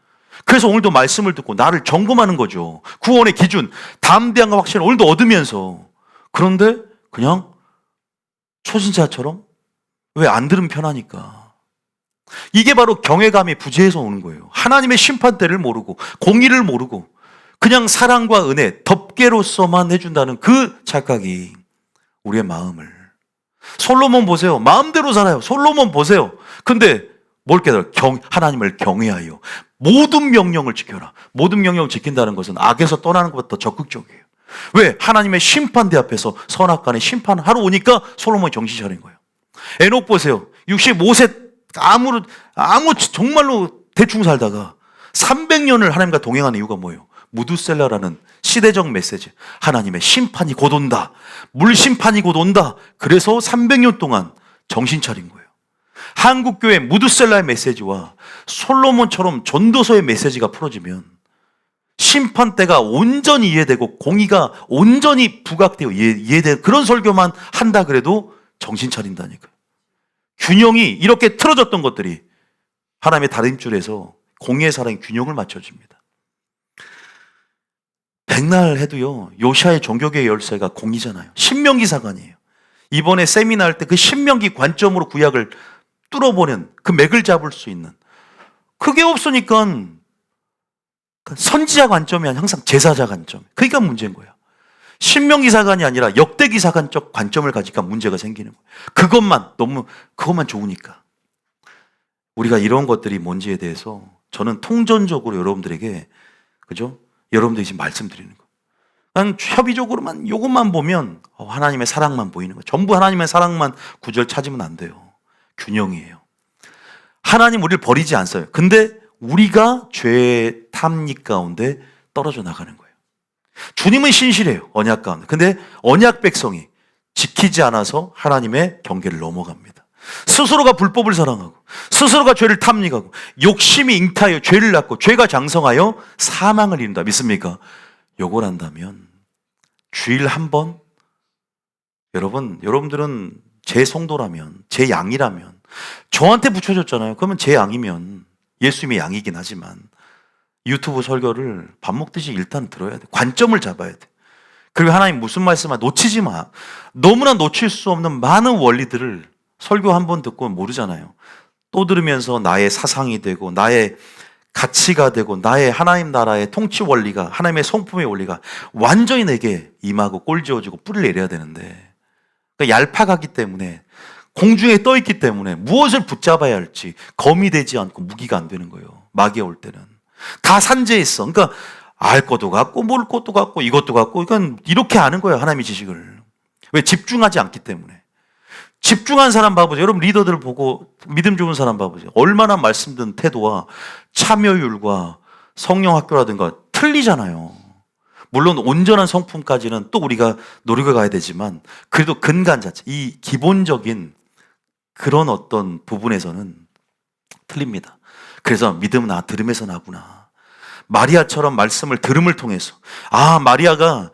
그래서 오늘도 말씀을 듣고 나를 점검하는 거죠. 구원의 기준, 담대함과 확신을 오늘도 얻으면서, 그런데 그냥 초신자처럼 왜 안 들으면 편하니까. 이게 바로 경외감의 부재에서 오는 거예요. 하나님의 심판대를 모르고 공의를 모르고 그냥 사랑과 은혜, 덮개로서만 해준다는 그 착각이 우리의 마음을. 솔로몬 보세요. 마음대로 살아요. 솔로몬 보세요. 근데 뭘 깨달아요? 하나님을 경외하여 모든 명령을 지켜라. 모든 명령을 지킨다는 것은 악에서 떠나는 것보다 더 적극적이에요. 왜? 하나님의 심판대 앞에서 선악간의 심판을 하러 오니까 솔로몬이 정신 차린 거예요. 에녹 보세요. 65세 정말로 대충 살다가 300년을 하나님과 동행하는 이유가 뭐예요? 무두셀라라는 시대적 메시지. 하나님의 심판이 곧 온다. 물심판이 곧 온다. 그래서 300년 동안 정신 차린 거예요. 한국교회 무두셀라의 메시지와 솔로몬처럼 전도서의 메시지가 풀어지면 심판대가 온전히 이해되고 공의가 온전히 부각되어 이해되는 그런 설교만 한다 그래도 정신 차린다니까요. 균형이 이렇게 틀어졌던 것들이 하나님의 다림줄에서 공의의 사랑의 균형을 맞춰줍니다. 백날 해도요, 요시아의 종교계의 열쇠가 공의잖아요. 신명기 사관이에요. 이번에 세미나 할 때 그 신명기 관점으로 구약을 뚫어보는, 그 맥을 잡을 수 있는, 그게 없으니까 선지자 관점이 아니라 항상 제사자 관점. 그러니까 문제인 거야. 신명기 사관이 아니라 역대기 사관적 관점을 가지니까 문제가 생기는 거예요. 그것만 좋으니까. 우리가 이런 것들이 뭔지에 대해서 저는 통전적으로 여러분들에게, 그죠? 여러분들이 지금 말씀드리는 거예요. 난 협의적으로만 이것만 보면 하나님의 사랑만 보이는 거예요. 전부 하나님의 사랑만 구절 찾으면 안 돼요. 균형이에요. 하나님 우리를 버리지 않어요. 근데 우리가 죄의 탐닉 가운데 떨어져 나가는 거예요. 주님은 신실해요. 언약 가운데. 근데 언약 백성이 지키지 않아서 하나님의 경계를 넘어갑니다. 스스로가 불법을 사랑하고 스스로가 죄를 탐닉하고 욕심이 잉타하여 죄를 낳고 죄가 장성하여 사망을 이룬다. 믿습니까? 요걸 한다면 주일 한 번, 여러분들은 제 성도라면, 제 양이라면, 저한테 붙여줬잖아요. 그러면 제 양이면 예수님의 양이긴 하지만 유튜브 설교를 밥 먹듯이 일단 들어야 돼. 관점을 잡아야 돼. 그리고 하나님 무슨 말씀을 놓치지 마. 너무나 놓칠 수 없는 많은 원리들을 설교 한 번 듣고 모르잖아요. 또 들으면서 나의 사상이 되고 나의 가치가 되고 나의 하나님 나라의 통치 원리가, 하나님의 성품의 원리가 완전히 내게 임하고 꼴지어지고 뿌리를 내려야 되는데, 그러니까 얄팍하기 때문에, 공중에 떠 있기 때문에 무엇을 붙잡아야 할지 검이 되지 않고 무기가 안 되는 거예요. 마귀가 올 때는 다 산재에 있어. 그러니까 알 것도 같고 모를 것도 같고 이것도 같고, 그러니까 이렇게 아는 거예요. 하나님의 지식을. 왜? 집중하지 않기 때문에. 집중한 사람 봐보세요. 여러분 리더들 보고 믿음 좋은 사람 봐보세요. 얼마나 말씀 듣는 태도와 참여율과 성령 학교라든가 틀리잖아요. 물론 온전한 성품까지는 또 우리가 노력해 가야 되지만 그래도 근간 자체, 이 기본적인 그런 어떤 부분에서는 틀립니다. 그래서 믿음은 들음에서 나구나. 마리아처럼 말씀을 들음을 통해서 마리아가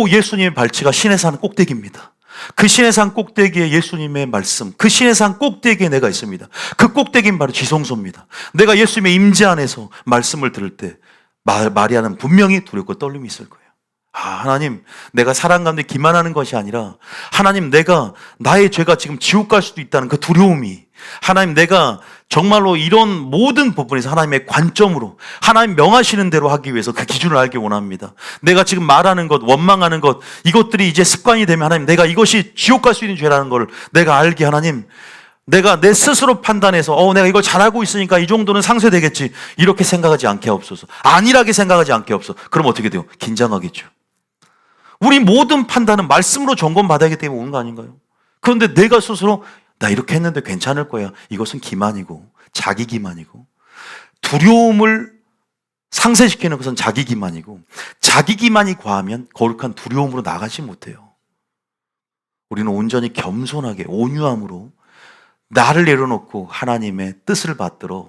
예수님의 발치가 시내산 꼭대기입니다. 그 시내산 꼭대기에 예수님의 말씀, 그 시내산 꼭대기에 내가 있습니다. 그 꼭대기는 바로 지성소입니다. 내가 예수님의 임재 안에서 말씀을 들을 때 마리아는 분명히 두렵고 떨림이 있을 거예요. 하나님, 내가 사랑 가운데 기만하는 것이 아니라 하나님, 내가 나의 죄가 지금 지옥 갈 수도 있다는 그 두려움이, 하나님, 내가 정말로 이런 모든 부분에서 하나님의 관점으로 하나님 명하시는 대로 하기 위해서 그 기준을 알기 원합니다. 내가 지금 말하는 것, 원망하는 것, 이것들이 이제 습관이 되면 하나님, 내가 이것이 지옥 갈 수 있는 죄라는 걸 내가 알게, 하나님, 내가 내 스스로 판단해서 내가 이걸 잘하고 있으니까 이 정도는 상쇄되겠지, 이렇게 생각하지 않게 하옵소서. 안일하게 생각하지 않게 하옵소서. 그럼 어떻게 돼요? 긴장하겠죠. 우리 모든 판단은 말씀으로 점검받아야 하기 때문에 오는 거 아닌가요? 그런데 내가 스스로 나 이렇게 했는데 괜찮을 거야, 이것은 기만이고 자기 기만이고, 두려움을 상쇄시키는 것은 자기 기만이고, 자기 기만이 과하면 거룩한 두려움으로 나가지 못해요. 우리는 온전히 겸손하게 온유함으로 나를 내려놓고 하나님의 뜻을 받들어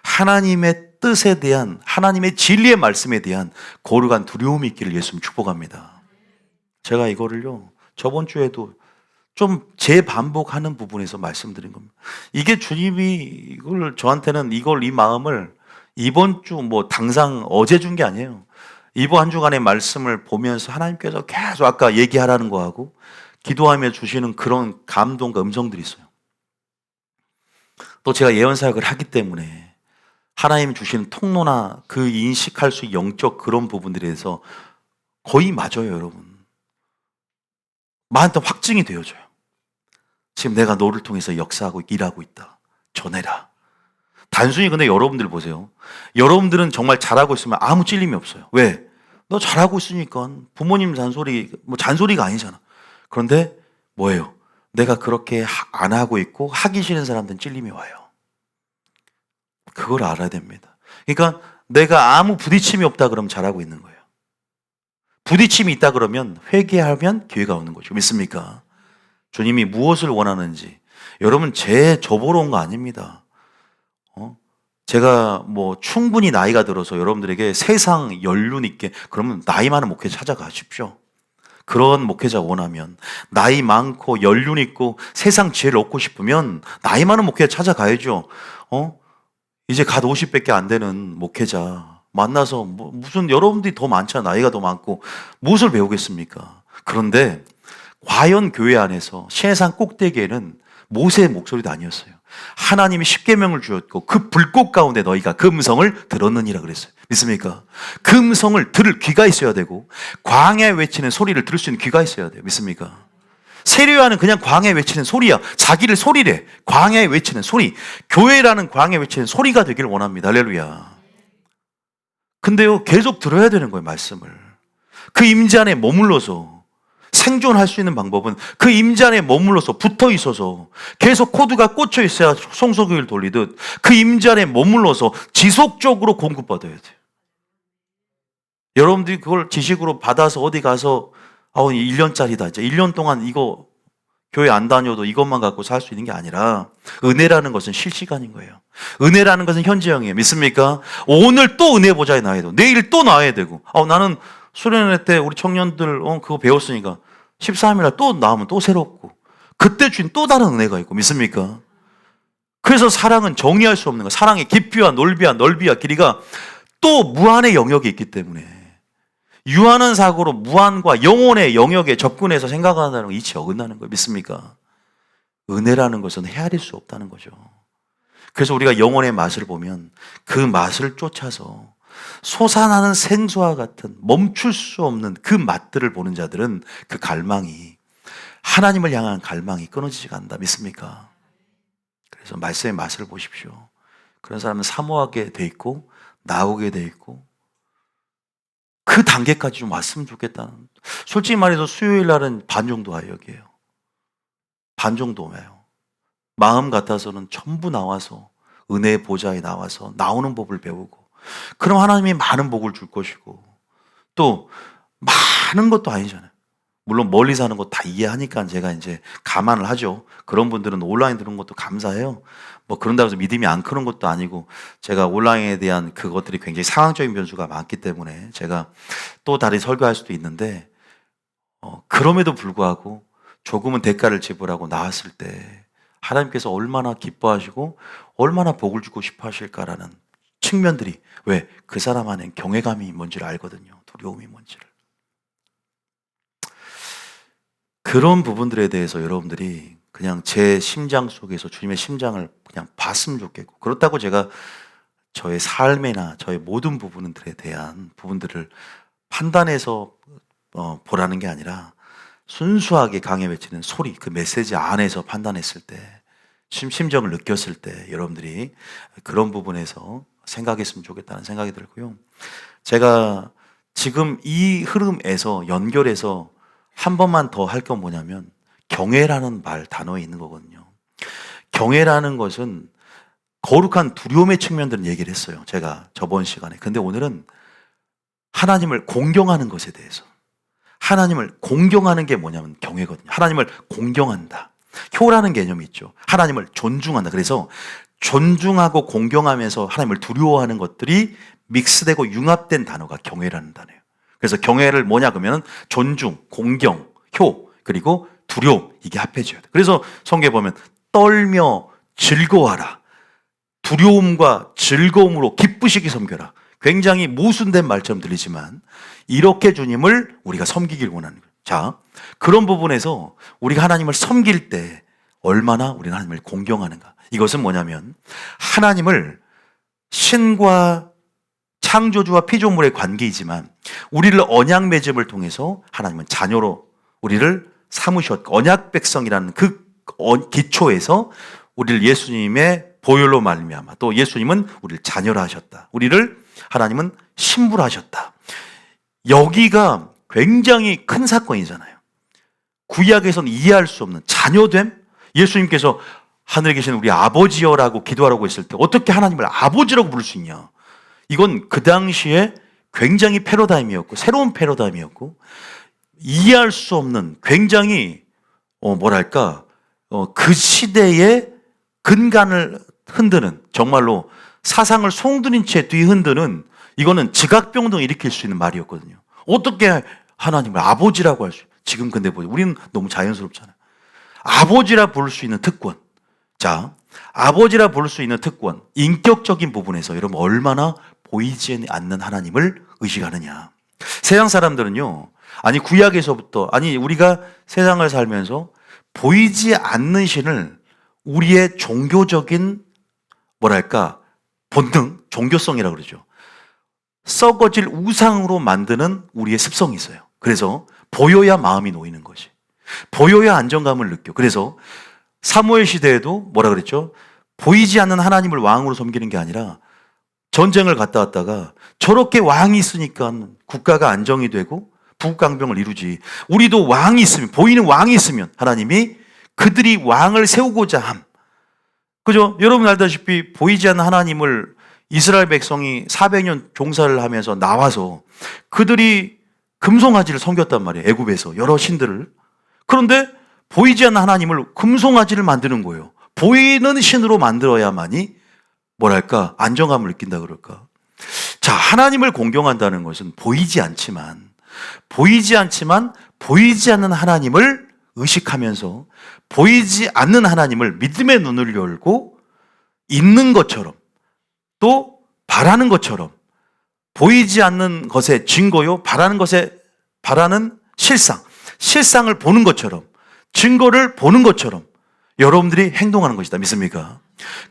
하나님의 뜻에 대한, 하나님의 진리의 말씀에 대한 거룩한 두려움이 있기를 예수님 축복합니다. 제가 이거를요, 저번 주에도 좀 재반복하는 부분에서 말씀드린 겁니다. 이게 주님이 이걸 저한테는 이 마음을 이번 주 당장 어제 준 게 아니에요. 이번 한 주간의 말씀을 보면서 하나님께서 계속 아까 얘기하라는 거하고 기도하며 주시는 그런 감동과 음성들이 있어요. 또 제가 예언사역을 하기 때문에 하나님 주시는 통로나 그 인식할 수 있는 영적 그런 부분들에 대해서 거의 맞아요, 여러분. 나한테 확증이 되어져요. 지금 내가 너를 통해서 역사하고 일하고 있다. 전해라. 단순히 근데 여러분들 보세요. 여러분들은 정말 잘하고 있으면 아무 찔림이 없어요. 왜? 너 잘하고 있으니까. 부모님 잔소리, 잔소리가 아니잖아. 그런데 뭐예요? 내가 그렇게 안 하고 있고 하기 싫은 사람들은 찔림이 와요. 그걸 알아야 됩니다. 그러니까 내가 아무 부딪힘이 없다 그러면 잘하고 있는 거예요. 부딪힘이 있다 그러면 회개하면 기회가 오는 거죠. 믿습니까? 주님이 무엇을 원하는지. 여러분, 저 보러 온 거 아닙니다. 제가 충분히 나이가 들어서 여러분들에게 세상 연륜 있게, 그러면 나이 많은 목회자 찾아가십시오. 그런 목회자 원하면, 나이 많고 연륜 있고 세상 지혜를 얻고 싶으면 나이 많은 목회자 찾아가야죠. 이제 갓 50밖에 안 되는 목회자 만나서 무슨, 여러분들이 더 많잖아. 나이가 더 많고 무엇을 배우겠습니까? 그런데 과연 교회 안에서 시내산 꼭대기에는 모세의 목소리도 아니었어요. 하나님이 십계명을 주었고 그 불꽃 가운데 너희가 그 음성을 들었느니라 그랬어요. 믿습니까? 그 음성을 들을 귀가 있어야 되고, 광야에 외치는 소리를 들을 수 있는 귀가 있어야 돼요. 믿습니까? 세례요한은 그냥 광야에 외치는 소리야. 자기를 소리래. 광야에 외치는 소리. 교회라는 광야에 외치는 소리가 되기를 원합니다. 할렐루야. 근데요, 계속 들어야 되는 거예요, 말씀을. 그 임재 안에 머물러서 생존할 수 있는 방법은 그 임재 안에 머물러서 붙어 있어서 계속 코드가 꽂혀 있어야 송소교를 돌리듯 그 임재 안에 머물러서 지속적으로 공급받아야 돼요. 여러분들이 그걸 지식으로 받아서 어디 가서 1년짜리다. 이제 1년 동안 이거 교회 안 다녀도 이것만 갖고 살 수 있는 게 아니라, 은혜라는 것은 실시간인 거예요. 은혜라는 것은 현재형이에요. 믿습니까? 오늘 또 은혜 보좌에 나와야 되고, 내일 또 나와야 되고, 나는 수련회 때 우리 청년들 그거 배웠으니까 13일날 또 나오면 또 새롭고, 그때 주인 또 다른 은혜가 있고. 믿습니까? 그래서 사랑은 정의할 수 없는 거예요. 사랑의 깊이와 넓이와 길이가 또 무한의 영역이 있기 때문에 유한한 사고로 무한과 영혼의 영역에 접근해서 생각한다는 건 이치 어긋나는 거예요. 믿습니까? 은혜라는 것은 헤아릴 수 없다는 거죠. 그래서 우리가 영혼의 맛을 보면 그 맛을 쫓아서 솟아나는 생수와 같은 멈출 수 없는 그 맛들을 보는 자들은 그 갈망이, 하나님을 향한 갈망이 끊어지지가 않는다. 믿습니까? 그래서 말씀의 맛을 보십시오. 그런 사람은 사모하게 돼 있고 나오게 돼 있고, 그 단계까지 좀 왔으면 좋겠다는. 솔직히 말해서 수요일 날은 반 정도 와요. 여기에요. 반 정도 와요. 마음 같아서는 전부 나와서 은혜의 보좌에 나와서 나오는 법을 배우고, 그럼 하나님이 많은 복을 줄 것이고, 또 많은 것도 아니잖아요. 물론 멀리 사는 거 다 이해하니까 제가 이제 감안을 하죠. 그런 분들은 온라인 들은 것도 감사해요. 뭐 그런다고 해서 믿음이 안 크는 것도 아니고, 제가 온라인에 대한 그것들이 굉장히 상황적인 변수가 많기 때문에 제가 또 다른 설교할 수도 있는데, 그럼에도 불구하고 조금은 대가를 지불하고 나왔을 때 하나님께서 얼마나 기뻐하시고 얼마나 복을 주고 싶어 하실까라는 측면들이, 왜? 그 사람 안에 경외감이 뭔지를 알거든요. 두려움이 뭔지를. 그런 부분들에 대해서 여러분들이 그냥 제 심장 속에서 주님의 심장을 그냥 봤으면 좋겠고, 그렇다고 제가 저의 삶이나 저의 모든 부분들에 대한 부분들을 판단해서 보라는 게 아니라, 순수하게 강에 외치는 소리, 그 메시지 안에서 판단했을 때, 심정을 느꼈을 때 여러분들이 그런 부분에서 생각했으면 좋겠다는 생각이 들고요. 제가 지금 이 흐름에서 연결해서 한 번만 더 할 건 뭐냐면, 경외라는 단어에 있는 거거든요. 경외라는 것은 거룩한 두려움의 측면들은 얘기를 했어요, 제가 저번 시간에. 근데 오늘은 하나님을 공경하는 것에 대해서, 하나님을 공경하는 게 뭐냐면 경외거든요. 하나님을 공경한다. 효라는 개념이 있죠. 하나님을 존중한다. 그래서 존중하고 공경하면서 하나님을 두려워하는 것들이 믹스되고 융합된 단어가 경외라는 단어예요. 그래서 경외를 뭐냐 그러면 존중, 공경, 효, 그리고 두려움, 이게 합해져야 돼. 그래서 성경에 보면 떨며 즐거워하라, 두려움과 즐거움으로 기쁘시게 섬겨라. 굉장히 모순된 말처럼 들리지만 이렇게 주님을 우리가 섬기길 원하는 거예요. 자, 그런 부분에서 우리가 하나님을 섬길 때 얼마나 우리는 하나님을 공경하는가. 이것은 뭐냐면, 하나님을 신과 창조주와 피조물의 관계이지만 우리를 언약 맺음을 통해서 하나님은 자녀로 우리를 삼으셨고, 언약 백성이라는 그 기초에서 우리를 예수님의 보혈로 말미암아, 또 예수님은 우리를 자녀로 하셨다. 우리를 하나님은 신부로 하셨다. 여기가 굉장히 큰 사건이잖아요. 구약에서는 이해할 수 없는 자녀됨. 예수님께서 하늘에 계신 우리 아버지여라고 기도하라고 했을 때 어떻게 하나님을 아버지라고 부를 수 있냐. 이건 그 당시에 굉장히 패러다임이었고, 새로운 패러다임이었고, 이해할 수 없는 굉장히 그 시대의 근간을 흔드는, 정말로 사상을 송두린 채 뒤흔드는, 이거는 지각병동 일으킬 수 있는 말이었거든요. 어떻게 하나님을 아버지라고 할 수, 지금 근데 우리는 너무 자연스럽잖아요. 아버지라 부를 수 있는 특권. 자, 아버지라 부를 수 있는 특권, 인격적인 부분에서 여러분 얼마나 보이지 않는 하나님을 의식하느냐. 세상 사람들은요, 아니 구약에서부터, 아니 우리가 세상을 살면서 보이지 않는 신을 우리의 종교적인 본능, 종교성이라고 그러죠. 썩어질 우상으로 만드는 우리의 습성이 있어요. 그래서 보여야 마음이 놓이는 것이, 보여야 안정감을 느껴. 그래서 사무엘 시대에도 그랬죠? 보이지 않는 하나님을 왕으로 섬기는 게 아니라, 전쟁을 갔다 왔다가 저렇게 왕이 있으니까 국가가 안정이 되고 부국강병을 이루지. 우리도 왕이 있으면, 보이는 왕이 있으면 하나님이 그들이 왕을 세우고자 함. 그죠? 여러분 알다시피 보이지 않는 하나님을 이스라엘 백성이 400년 종사를 하면서 나와서 그들이 금송아지를 섬겼단 말이에요. 애굽에서 여러 신들을. 그런데 보이지 않는 하나님을 금송아지를 만드는 거예요. 보이는 신으로 만들어야만이 안정감을 느낀다 그럴까. 자, 하나님을 공경한다는 것은 보이지 않지만 보이지 않는 하나님을 의식하면서 보이지 않는 하나님을 믿음의 눈을 열고 있는 것처럼, 또 바라는 것처럼, 보이지 않는 것의 증거요, 바라는 실상을 보는 것처럼, 증거를 보는 것처럼 여러분들이 행동하는 것이다. 믿습니까?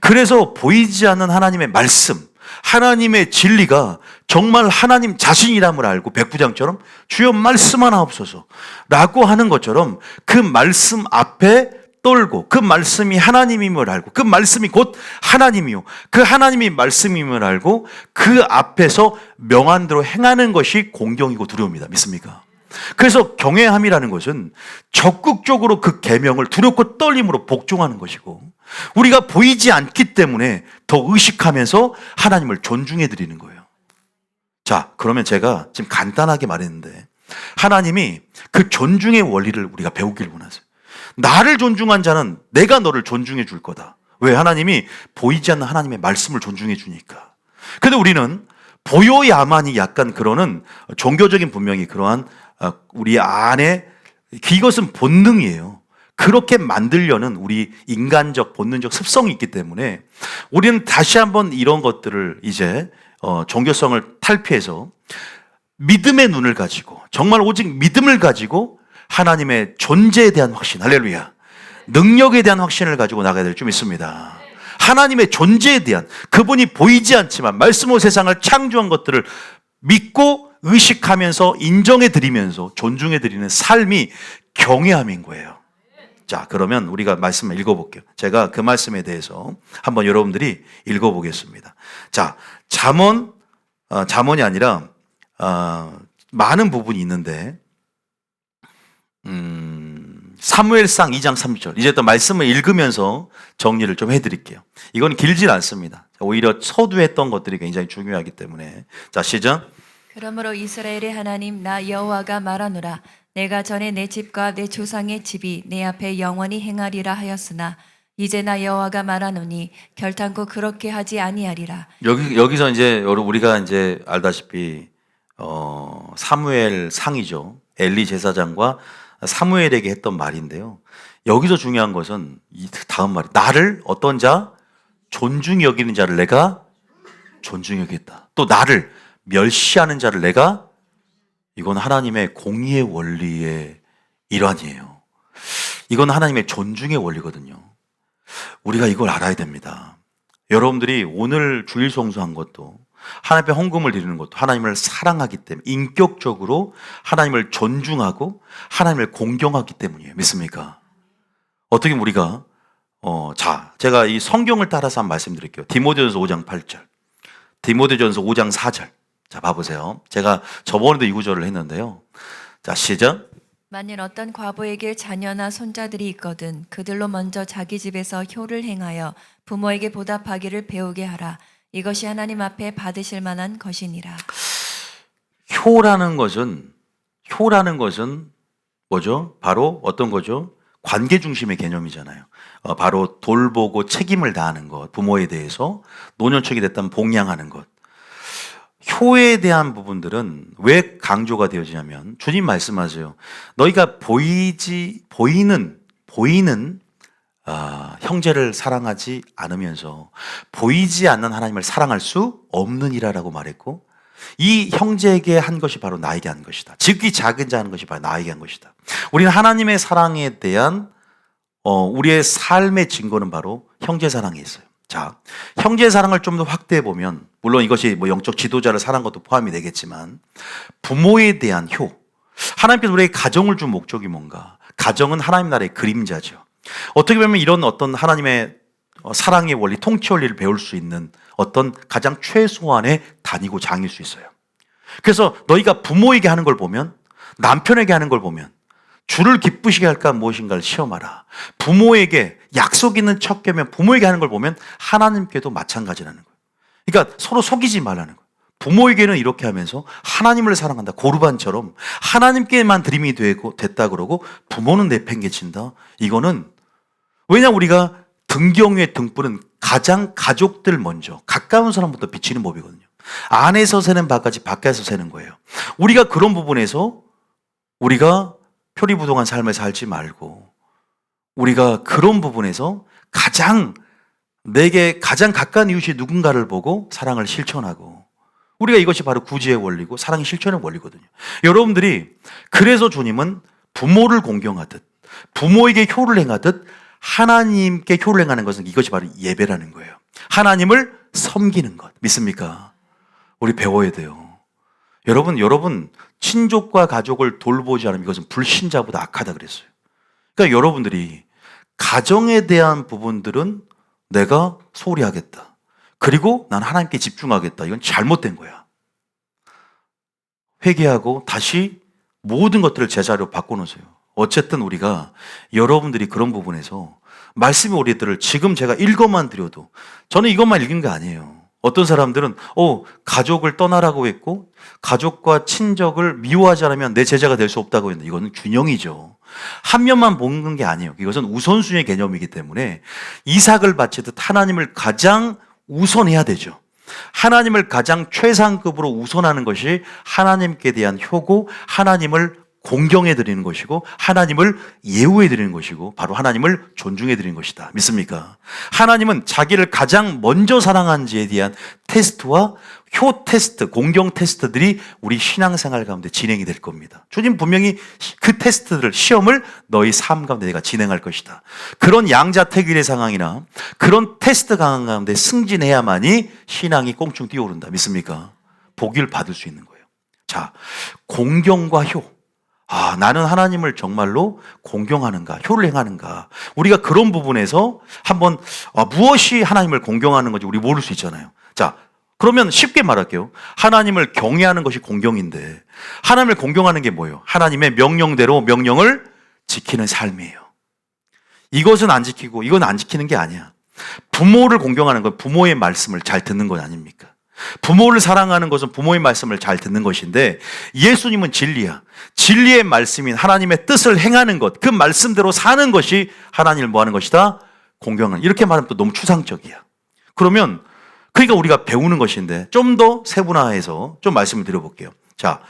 그래서 보이지 않는 하나님의 말씀, 하나님의 진리가 정말 하나님 자신이람을 알고 백부장처럼 주여 말씀하나옵소서 라고 하는 것처럼 그 말씀 앞에 떨고, 그 말씀이 하나님임을 알고, 그 말씀이 곧 하나님이요, 그 하나님이 말씀임을 알고 그 앞에서 명한대로 행하는 것이 공경이고 두려움이다. 믿습니까? 그래서 경외함이라는 것은 적극적으로 그 계명을 두렵고 떨림으로 복종하는 것이고, 우리가 보이지 않기 때문에 더 의식하면서 하나님을 존중해 드리는 거예요. 자, 그러면 제가 지금 간단하게 말했는데, 하나님이 그 존중의 원리를 우리가 배우길 원하세요. 나를 존중한 자는 내가 너를 존중해 줄 거다. 왜? 하나님이 보이지 않는 하나님의 말씀을 존중해 주니까. 근데 우리는 보여야만이 약간 그러는 종교적인 분명히 그러한 우리 안에 이것은 본능이에요. 그렇게 만들려는 우리 인간적 본능적 습성이 있기 때문에 우리는 다시 한번 이런 것들을 이제 종교성을 탈피해서 믿음의 눈을 가지고 정말 오직 믿음을 가지고 하나님의 존재에 대한 확신, 할렐루야, 능력에 대한 확신을 가지고 나가야 될 좀 있습니다. 하나님의 존재에 대한, 그분이 보이지 않지만 말씀으로 세상을 창조한 것들을 믿고 의식하면서 인정해 드리면서 존중해 드리는 삶이 경외함인 거예요. 자, 그러면 우리가 말씀을 읽어볼게요. 제가 그 말씀에 대해서 한번 여러분들이 읽어보겠습니다. 자, 잠언이 아니라 많은 부분이 있는데 사무엘상 2장 3절, 이제 또 말씀을 읽으면서 정리를 좀 해드릴게요. 이건 길진 않습니다. 오히려 서두했던 것들이 굉장히 중요하기 때문에. 자, 시작. 그러므로 이스라엘의 하나님 나 여호와가 말하노라. 내가 전에 내 집과 내 조상의 집이 내 앞에 영원히 행하리라 하였으나 이제 나 여호와가 말하노니 결탄코 그렇게 하지 아니하리라. 여기서 이제 우리가 이제 알다시피 사무엘 상이죠. 엘리 제사장과 사무엘에게 했던 말인데요. 여기서 중요한 것은 이 다음 말이, 나를 어떤 자? 존중히 여기는 자를 내가 존중히 여기겠다. 또 나를 멸시하는 자를 내가, 이건 하나님의 공의의 원리의 일환이에요. 이건 하나님의 존중의 원리거든요. 우리가 이걸 알아야 됩니다. 여러분들이 오늘 주일 성수한 것도, 하나님 앞에 헌금을 드리는 것도 하나님을 사랑하기 때문에, 인격적으로 하나님을 존중하고 하나님을 공경하기 때문이에요. 믿습니까? 어떻게 우리가 자, 제가 이 성경을 따라서 한번 말씀드릴게요. 디모데전서 5장 8절, 디모데전서 5장 4절. 자, 봐보세요. 제가 저번에도 이 구절을 했는데요. 자, 시작. 만일 어떤 과부에게 자녀나 손자들이 있거든 그들로 먼저 자기 집에서 효를 행하여 부모에게 보답하기를 배우게 하라. 이것이 하나님 앞에 받으실 만한 것이니라. 효라는 것은 뭐죠? 바로 어떤 거죠? 관계 중심의 개념이잖아요. 바로 돌보고 책임을 다하는 것, 부모에 대해서 노년척이 됐다면 봉양하는 것. 효에 대한 부분들은 왜 강조가 되어지냐면, 주님 말씀하세요. 너희가 보이는 형제를 사랑하지 않으면서 보이지 않는 하나님을 사랑할 수 없느니라라고 말했고, 이 형제에게 한 것이 바로 나에게 한 것이다. 지극히 작은 자 하는 것이 바로 나에게 한 것이다. 우리는 하나님의 사랑에 대한 우리의 삶의 증거는 바로 형제 사랑에 있어요. 자, 형제 사랑을 좀 더 확대해 보면, 물론 이것이 뭐 영적 지도자를 사랑한 것도 포함이 되겠지만, 부모에 대한 효. 하나님께서 우리에게 가정을 준 목적이 뭔가? 가정은 하나님 나라의 그림자죠. 어떻게 보면 이런 어떤 하나님의 사랑의 원리, 통치 원리를 배울 수 있는 어떤 가장 최소한의 단위고 장일 수 있어요. 그래서 너희가 부모에게 하는 걸 보면, 남편에게 하는 걸 보면, 주를 기쁘시게 할까 무엇인가를 시험하라. 부모에게 약속 있는 첫 계명, 부모에게 하는 걸 보면 하나님께도 마찬가지라는 거예요. 그러니까 서로 속이지 말라는 거예요. 부모에게는 이렇게 하면서 하나님을 사랑한다, 고르반처럼 하나님께만 드림이 됐다 그러고 부모는 내팽개친다. 이거는, 왜냐, 우리가 등경의 등불은 가장 가족들 먼저 가까운 사람부터 비치는 법이거든요. 안에서 새는 바까지 밖에서 새는 거예요. 우리가 그런 부분에서 우리가 표리부동한 삶을 살지 말고, 우리가 그런 부분에서 내게 가장 가까운 이웃이 누군가를 보고 사랑을 실천하고, 우리가 이것이 바로 구제의 원리고 사랑의 실천의 원리거든요. 여러분들이, 그래서 주님은 부모를 공경하듯 부모에게 효를 행하듯 하나님께 효를 행하는 것은, 이것이 바로 예배라는 거예요. 하나님을 섬기는 것. 믿습니까? 우리 배워야 돼요. 여러분 친족과 가족을 돌보지 않으면 이것은 불신자보다 악하다 그랬어요. 그러니까 여러분들이 가정에 대한 부분들은 내가 소홀히 하겠다, 그리고 난 하나님께 집중하겠다, 이건 잘못된 거야. 회개하고 다시 모든 것들을 제자리로 바꿔놓으세요. 어쨌든 우리가, 여러분들이 그런 부분에서 말씀의 우리들을 지금 제가 읽어만 드려도, 저는 이것만 읽은 게 아니에요. 어떤 사람들은 가족을 떠나라고 했고 가족과 친족을 미워하지 않으면 내 제자가 될 수 없다고 했는데 이거는 균형이죠. 한 면만 보는 게 아니에요. 이것은 우선순위의 개념이기 때문에 이삭을 바치듯 하나님을 가장 우선해야 되죠. 하나님을 가장 최상급으로 우선하는 것이 하나님께 대한 효고 하나님을 공경해 드리는 것이고 하나님을 예우해 드리는 것이고 바로 하나님을 존중해 드리는 것이다. 믿습니까? 하나님은 자기를 가장 먼저 사랑한지에 대한 테스트와 효 테스트, 공경 테스트들이 우리 신앙생활 가운데 진행이 될 겁니다. 주님 분명히 그 테스트들을, 시험을 너희 삶 가운데 내가 진행할 것이다. 그런 양자택일의 상황이나 그런 테스트 강한 가운데 승진해야만이 신앙이 꽁충 뛰어오른다. 믿습니까? 복을 받을 수 있는 거예요. 자, 공경과 효. 나는 하나님을 정말로 공경하는가, 효를 행하는가. 우리가 그런 부분에서 한번 무엇이 하나님을 공경하는 건지 우리 모를 수 있잖아요. 자, 그러면 쉽게 말할게요. 하나님을 경외하는 것이 공경인데 하나님을 공경하는 게 뭐예요? 하나님의 명령대로 명령을 지키는 삶이에요. 이것은 안 지키고 이건 안 지키는 게 아니야. 부모를 공경하는 건 부모의 말씀을 잘 듣는 것 아닙니까? 부모를 사랑하는 것은 부모의 말씀을 잘 듣는 것인데 예수님은 진리야. 진리의 말씀인 하나님의 뜻을 행하는 것, 그 말씀대로 사는 것이 하나님을 뭐 하는 것이다? 공경하는. 이렇게 말하면 또 너무 추상적이야. 그러면 그러니까 우리가 배우는 것인데 좀 더 세분화해서 좀 말씀을 드려볼게요. 자,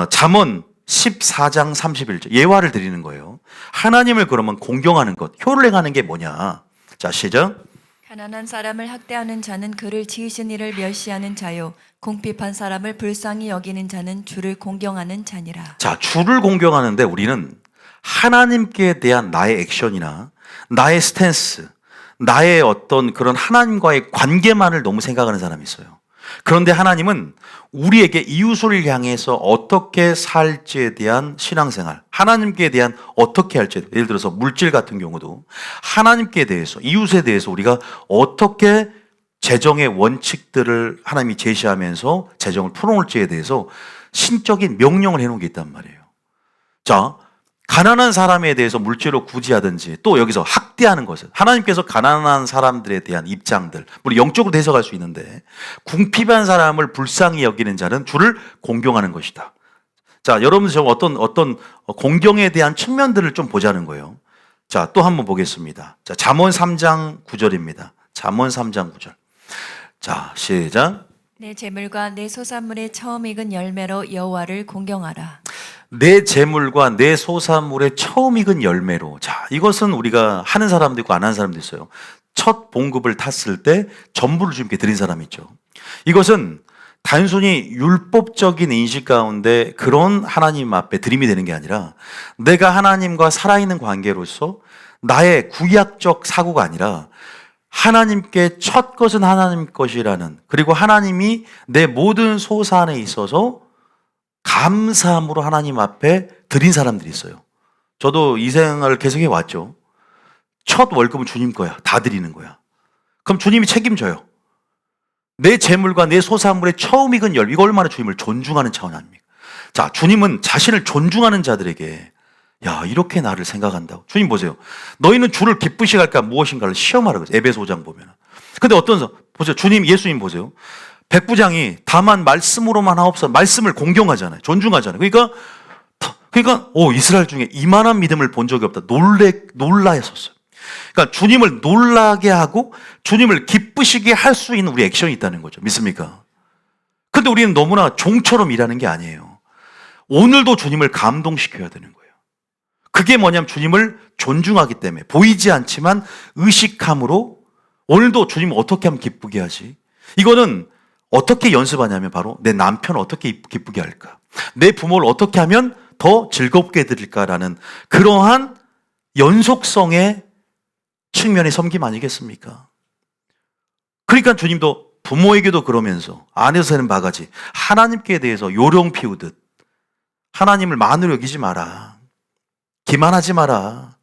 잠언 14장 31절 예화를 드리는 거예요. 하나님을 그러면 공경하는 것, 효를 행하는 게 뭐냐? 자, 시작. 가난한 사람을 학대하는 자는 그를 지으신 이를 멸시하는 자요 궁핍한 사람을 불쌍히 여기는 자는 주를 공경하는 자니라. 자, 주를 공경하는데 우리는 하나님께 대한 나의 액션이나 나의 스탠스, 나의 어떤 그런 하나님과의 관계만을 너무 생각하는 사람이 있어요. 그런데 하나님은 우리에게 이웃을 향해서 어떻게 살지에 대한 신앙생활, 하나님께 대한 어떻게 할지, 예를 들어서 물질 같은 경우도 하나님께 대해서, 이웃에 대해서 우리가 어떻게 재정의 원칙들을 하나님이 제시하면서 재정을 풀어놓을지에 대해서 신적인 명령을 해놓은 게 있단 말이에요. 자, 가난한 사람에 대해서 물질로 구제하든지 또 여기서 학대하는 것을 하나님께서 가난한 사람들에 대한 입장들, 물론 영적으로 해석할 수 있는데 궁핍한 사람을 불쌍히 여기는 자는 주를 공경하는 것이다. 자, 여러분 저 어떤 공경에 대한 측면들을 좀 보자는 거예요. 자, 또 한번 보겠습니다. 자, 잠언 3장 9절입니다. 잠언 3장 9절. 자, 시작. 내 재물과 내 소산물의 처음 익은 열매로 여호와를 공경하라. 내 재물과 내 소산물의 처음 익은 열매로. 자, 이것은 우리가 하는 사람도 있고 안 하는 사람도 있어요. 첫 봉급을 탔을 때 전부를 주님께 드린 사람이 있죠. 이것은 단순히 율법적인 인식 가운데 그런 하나님 앞에 드림이 되는 게 아니라 내가 하나님과 살아있는 관계로서 나의 구약적 사고가 아니라 하나님께 첫 것은 하나님 것이라는, 그리고 하나님이 내 모든 소산에 있어서 감사함으로 하나님 앞에 드린 사람들이 있어요. 저도 이 생활을 계속해 왔죠. 첫 월급은 주님 거야. 다 드리는 거야. 그럼 주님이 책임져요. 내 재물과 내 소산물의 처음 익은 열매, 이거 얼마나 주님을 존중하는 차원 아닙니까? 자, 주님은 자신을 존중하는 자들에게 야, 이렇게 나를 생각한다고. 주님 보세요. 너희는 주를 기쁘시게 할까 무엇인가를 시험하라 그래요. 에베소 5장 보면. 근데 보세요. 주님, 예수님 보세요. 백부장이 다만 말씀으로만 하옵소서, 말씀을 공경하잖아요. 존중하잖아요. 그러니까 이스라엘 중에 이만한 믿음을 본 적이 없다. 놀라했었어요. 그러니까 주님을 놀라게 하고 주님을 기쁘시게 할 수 있는 우리 액션이 있다는 거죠. 믿습니까? 근데 우리는 너무나 종처럼 일하는 게 아니에요. 오늘도 주님을 감동시켜야 되는 거예요. 그게 뭐냐면 주님을 존중하기 때문에 보이지 않지만 의식함으로 오늘도 주님을 어떻게 하면 기쁘게 하지? 이거는 어떻게 연습하냐면 바로 내 남편을 어떻게 기쁘게 할까? 내 부모를 어떻게 하면 더 즐겁게 해드릴까라는 그러한 연속성의 측면의 섬김 아니겠습니까? 그러니까 주님도 부모에게도 그러면서 안에서 새는 바가지 하나님께 대해서 요령 피우듯 하나님을 만으로 여기지 마라. 기만하지 마라.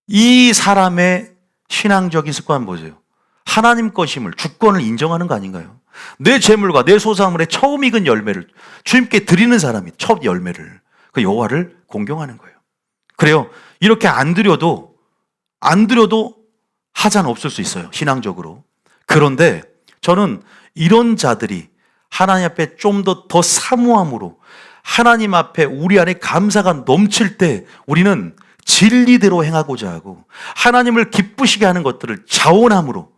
이 사람의 신앙적인 습관 보세요. 하나님 것임을, 주권을 인정하는 거 아닌가요? 내 재물과 내 소산물의 처음 익은 열매를 주님께 드리는 사람이 첫 열매를, 그 여호와를 공경하는 거예요. 그래요. 이렇게 안 드려도 하자는 없을 수 있어요. 신앙적으로. 그런데 저는 이런 자들이 하나님 앞에 좀 더 사모함으로 하나님 앞에 우리 안에 감사가 넘칠 때 우리는 진리대로 행하고자 하고 하나님을 기쁘시게 하는 것들을 자원함으로.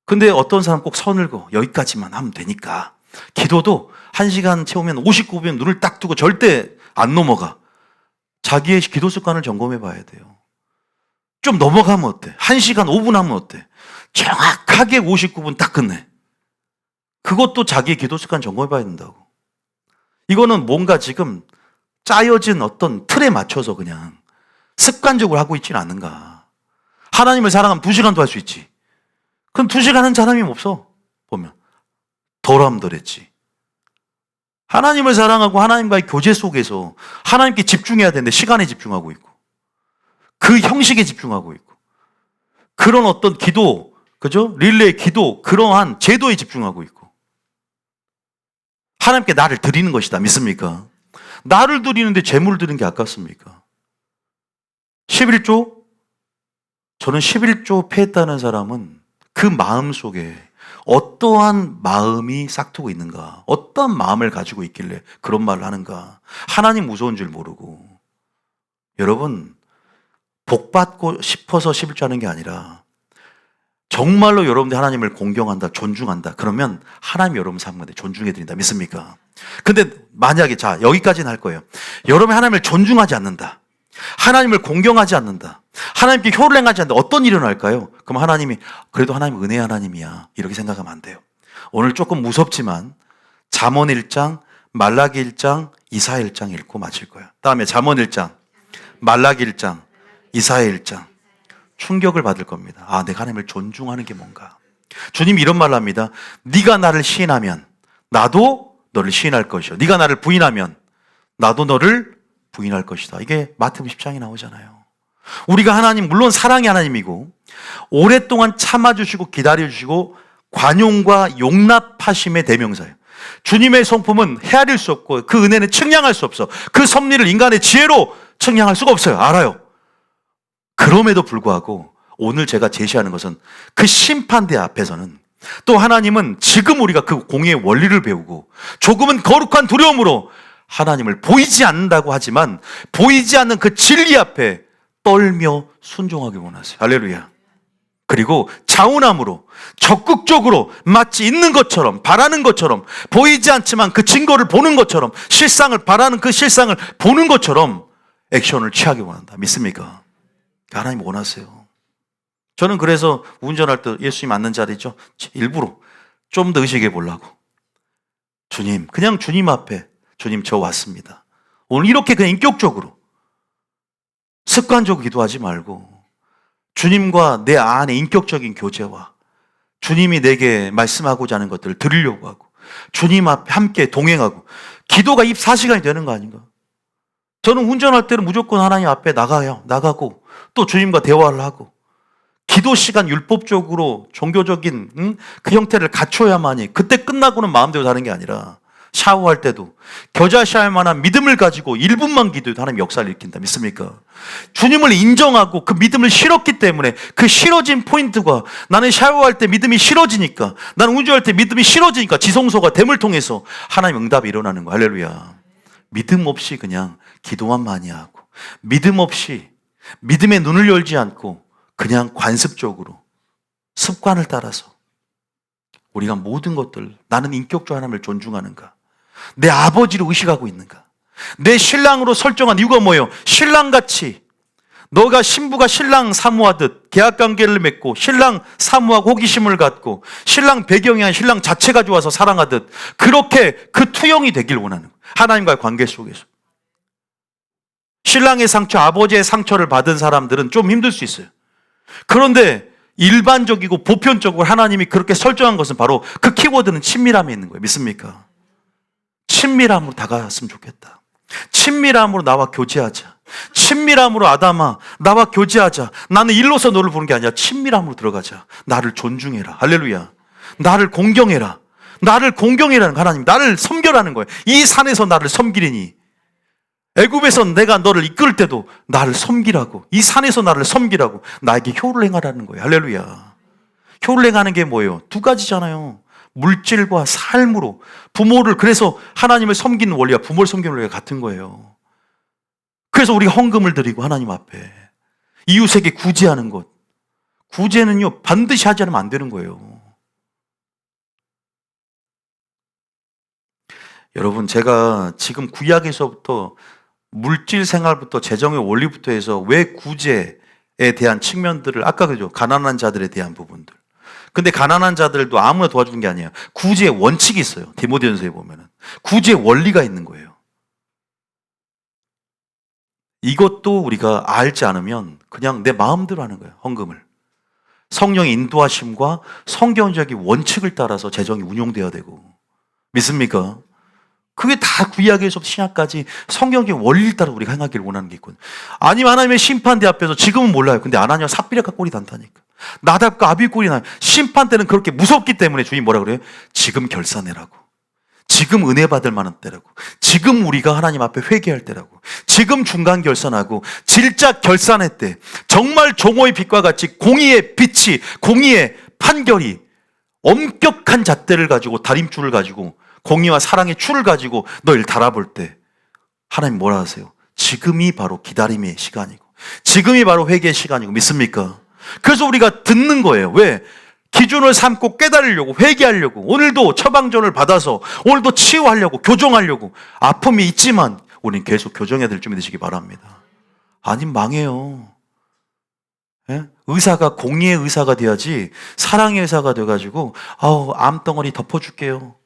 근데 어떤 사람 꼭 선을 그어 여기까지만 하면 되니까 기도도 1시간 채우면 59분 눈을 딱 뜨고 절대 안 넘어가. 자기의 기도 습관을 점검해 봐야 돼요. 좀 넘어가면 어때? 1시간 5분 하면 어때? 정확하게 59분 딱 끝내. 그것도 자기의 기도 습관 점검해 봐야 된다고. 이거는 뭔가 지금 짜여진 어떤 틀에 맞춰서 그냥 습관적으로 하고 있지는 않은가. 하나님을 사랑하면 2시간도 할 수 있지. 그럼 2시간 하는 사람이 없어. 보면 덜하면 덜했지. 하나님을 사랑하고 하나님과의 교제 속에서 하나님께 집중해야 되는데 시간에 집중하고 있고 그 형식에 집중하고 있고 그런 어떤 기도, 그죠? 릴레이 기도, 그러한 제도에 집중하고 있고 하나님께 나를 드리는 것이다. 믿습니까? 나를 드리는데 재물을 드리는 게 아깝습니까? 11조? 저는 11조 패했다는 사람은 그 마음 속에 어떠한 마음이 싹트고 있는가? 어떤 마음을 가지고 있길래 그런 말을 하는가? 하나님 무서운 줄 모르고. 여러분, 복 받고 싶어서 11조 하는 게 아니라 정말로 여러분들 하나님을 공경한다, 존중한다. 그러면 하나님 여러분 삶 가운데 존중해 드린다. 믿습니까? 근데 만약에 자, 여기까지는 할 거예요. 여러분이 하나님을 존중하지 않는다. 하나님을 공경하지 않는다. 하나님께 효를 행하지 않는다. 어떤 일이 일어날까요? 그럼 하나님이 그래도 하나님 은혜의 하나님이야. 이렇게 생각하면 안 돼요. 오늘 조금 무섭지만 잠언 1장, 말라기 1장, 이사야 1장 읽고 마칠 거예요. 다음에 잠언 1장, 말라기 1장, 이사야 1장. 충격을 받을 겁니다. 아, 내가 하나님을 존중하는 게 뭔가. 주님이 이런 말을 합니다. 네가 나를 시인하면 나도 너를 시인할 것이요. 네가 나를 부인하면 나도 너를 부인할 것이다. 이게 마태복음 10장에 나오잖아요. 우리가 하나님, 물론 사랑의 하나님이고 오랫동안 참아주시고 기다려주시고 관용과 용납하심의 대명사예요. 주님의 성품은 헤아릴 수 없고 그 은혜는 측량할 수 없어. 그 섭리를 인간의 지혜로 측량할 수가 없어요. 알아요. 그럼에도 불구하고 오늘 제가 제시하는 것은 그 심판대 앞에서는 또 하나님은 지금 우리가 그 공의의 원리를 배우고 조금은 거룩한 두려움으로 하나님을 보이지 않는다고 하지만 보이지 않는 그 진리 앞에 떨며 순종하기 원하세요. 할렐루야. 그리고 자원함으로 적극적으로 마치 있는 것처럼 바라는 것처럼 보이지 않지만 그 증거를 보는 것처럼 실상을 바라는 그 실상을 보는 것처럼 액션을 취하기 원한다. 믿습니까? 하나님 원하세요. 저는 그래서 운전할 때 예수님 앉는 자리죠. 일부러 좀 더 의식해 보려고. 주님, 그냥 주님 앞에 주님 저 왔습니다. 오늘 이렇게 그냥 인격적으로 습관적으로 기도하지 말고 주님과 내 안에 인격적인 교제와 주님이 내게 말씀하고자 하는 것들을 들으려고 하고 주님 앞에 함께 동행하고 기도가 24시간이 되는 거 아닌가? 저는 운전할 때는 무조건 하나님 앞에 나가고 또 주님과 대화를 하고 기도 시간 율법적으로 종교적인 그 형태를 갖춰야만이 그때 끝나고는 마음대로 사는 게 아니라 샤워할 때도 겨자씨할 만한 믿음을 가지고 1분만 기도해도 하나님 역사를 일으킨다. 믿습니까? 주님을 인정하고 그 믿음을 실었기 때문에 그 실어진 포인트가 나는 샤워할 때 믿음이 실어지니까 나는 운전할 때 믿음이 실어지니까 지성소가 댐을 통해서 하나님 응답이 일어나는 거야. 할렐루야. 믿음 없이 그냥 기도만 많이 하고 믿음 없이 믿음의 눈을 열지 않고 그냥 관습적으로 습관을 따라서 우리가 모든 것들 나는 인격적으로 하나님을 존중하는가? 내 아버지를 의식하고 있는가? 내 신랑으로 설정한 이유가 뭐예요? 신랑같이 너가 신부가 신랑 사모하듯 계약관계를 맺고 신랑 사모하고 호기심을 갖고 신랑 배경이 아닌 신랑 자체가 좋아서 사랑하듯 그렇게 그 투영이 되길 원하는 거예요. 하나님과의 관계 속에서. 신랑의 상처, 아버지의 상처를 받은 사람들은 좀 힘들 수 있어요. 그런데 일반적이고 보편적으로 하나님이 그렇게 설정한 것은 바로 그 키워드는 친밀함에 있는 거예요. 믿습니까? 친밀함으로 다가갔으면 좋겠다. 친밀함으로 나와 교제하자. 친밀함으로 아담아 나와 교제하자. 나는 일로서 너를 보는 게 아니라 친밀함으로 들어가자. 나를 존중해라. 할렐루야. 나를 공경해라. 나를 공경해라는 하나님. 나를 섬겨라는 거예요. 이 산에서 나를 섬기리니 애굽에서 내가 너를 이끌 때도 나를 섬기라고 이 산에서 나를 섬기라고 나에게 효를 행하라는 거예요. 할렐루야. 효력하는 게 뭐예요? 두 가지잖아요. 물질과 삶으로 부모를, 그래서 하나님을 섬기는 원리와 부모를 섬기는 원리가 같은 거예요. 그래서 우리가 헌금을 드리고 하나님 앞에 이웃에게 구제하는 것, 구제는요 반드시 하지 않으면 안 되는 거예요. 여러분, 제가 지금 구약에서부터 물질 생활부터 재정의 원리부터 해서 왜 구제에 대한 측면들을, 아까 그죠, 가난한 자들에 대한 부분들. 근데 가난한 자들도 아무나 도와주는 게 아니에요. 구제의 원칙이 있어요. 디모데전서에 보면은 구제의 원리가 있는 거예요. 이것도 우리가 알지 않으면 그냥 내 마음대로 하는 거예요. 헌금을. 성령의 인도하심과 성경적인 원칙을 따라서 재정이 운용돼야 되고. 믿습니까? 그게 다 구약에서 신약까지 성경적인 원리를 따라 우리가 행하기를 원하는 게 있거든요. 아니면 하나님의 심판대 앞에서, 지금은 몰라요. 근데 아나니아 삽비라가 꼴이 난다니까. 나답과 아비 꼴이 나요. 심판 때는 그렇게 무섭기 때문에 주님 뭐라 그래요? 지금 결산해라고. 지금 은혜 받을 만한 때라고. 지금 우리가 하나님 앞에 회개할 때라고. 지금 중간 결산하고 질작 결산의 때, 정말 종호의 빛과 같이 공의의 빛이, 공의의 판결이 엄격한 잣대를 가지고, 다림줄을 가지고, 공의와 사랑의 줄을 가지고 너희를 달아볼 때 하나님 뭐라 하세요? 지금이 바로 기다림의 시간이고, 지금이 바로 회개의 시간이고. 믿습니까? 그래서 우리가 듣는 거예요. 왜? 기준을 삼고 깨달으려고, 회개하려고, 오늘도 처방전을 받아서 오늘도 치유하려고, 교정하려고. 아픔이 있지만 우리는 계속 교정해야 될 준비 되시기 바랍니다. 아니면 망해요. 예? 의사가 공의의 의사가 돼야지 사랑의 의사가 돼가지고 암덩어리 덮어줄게요.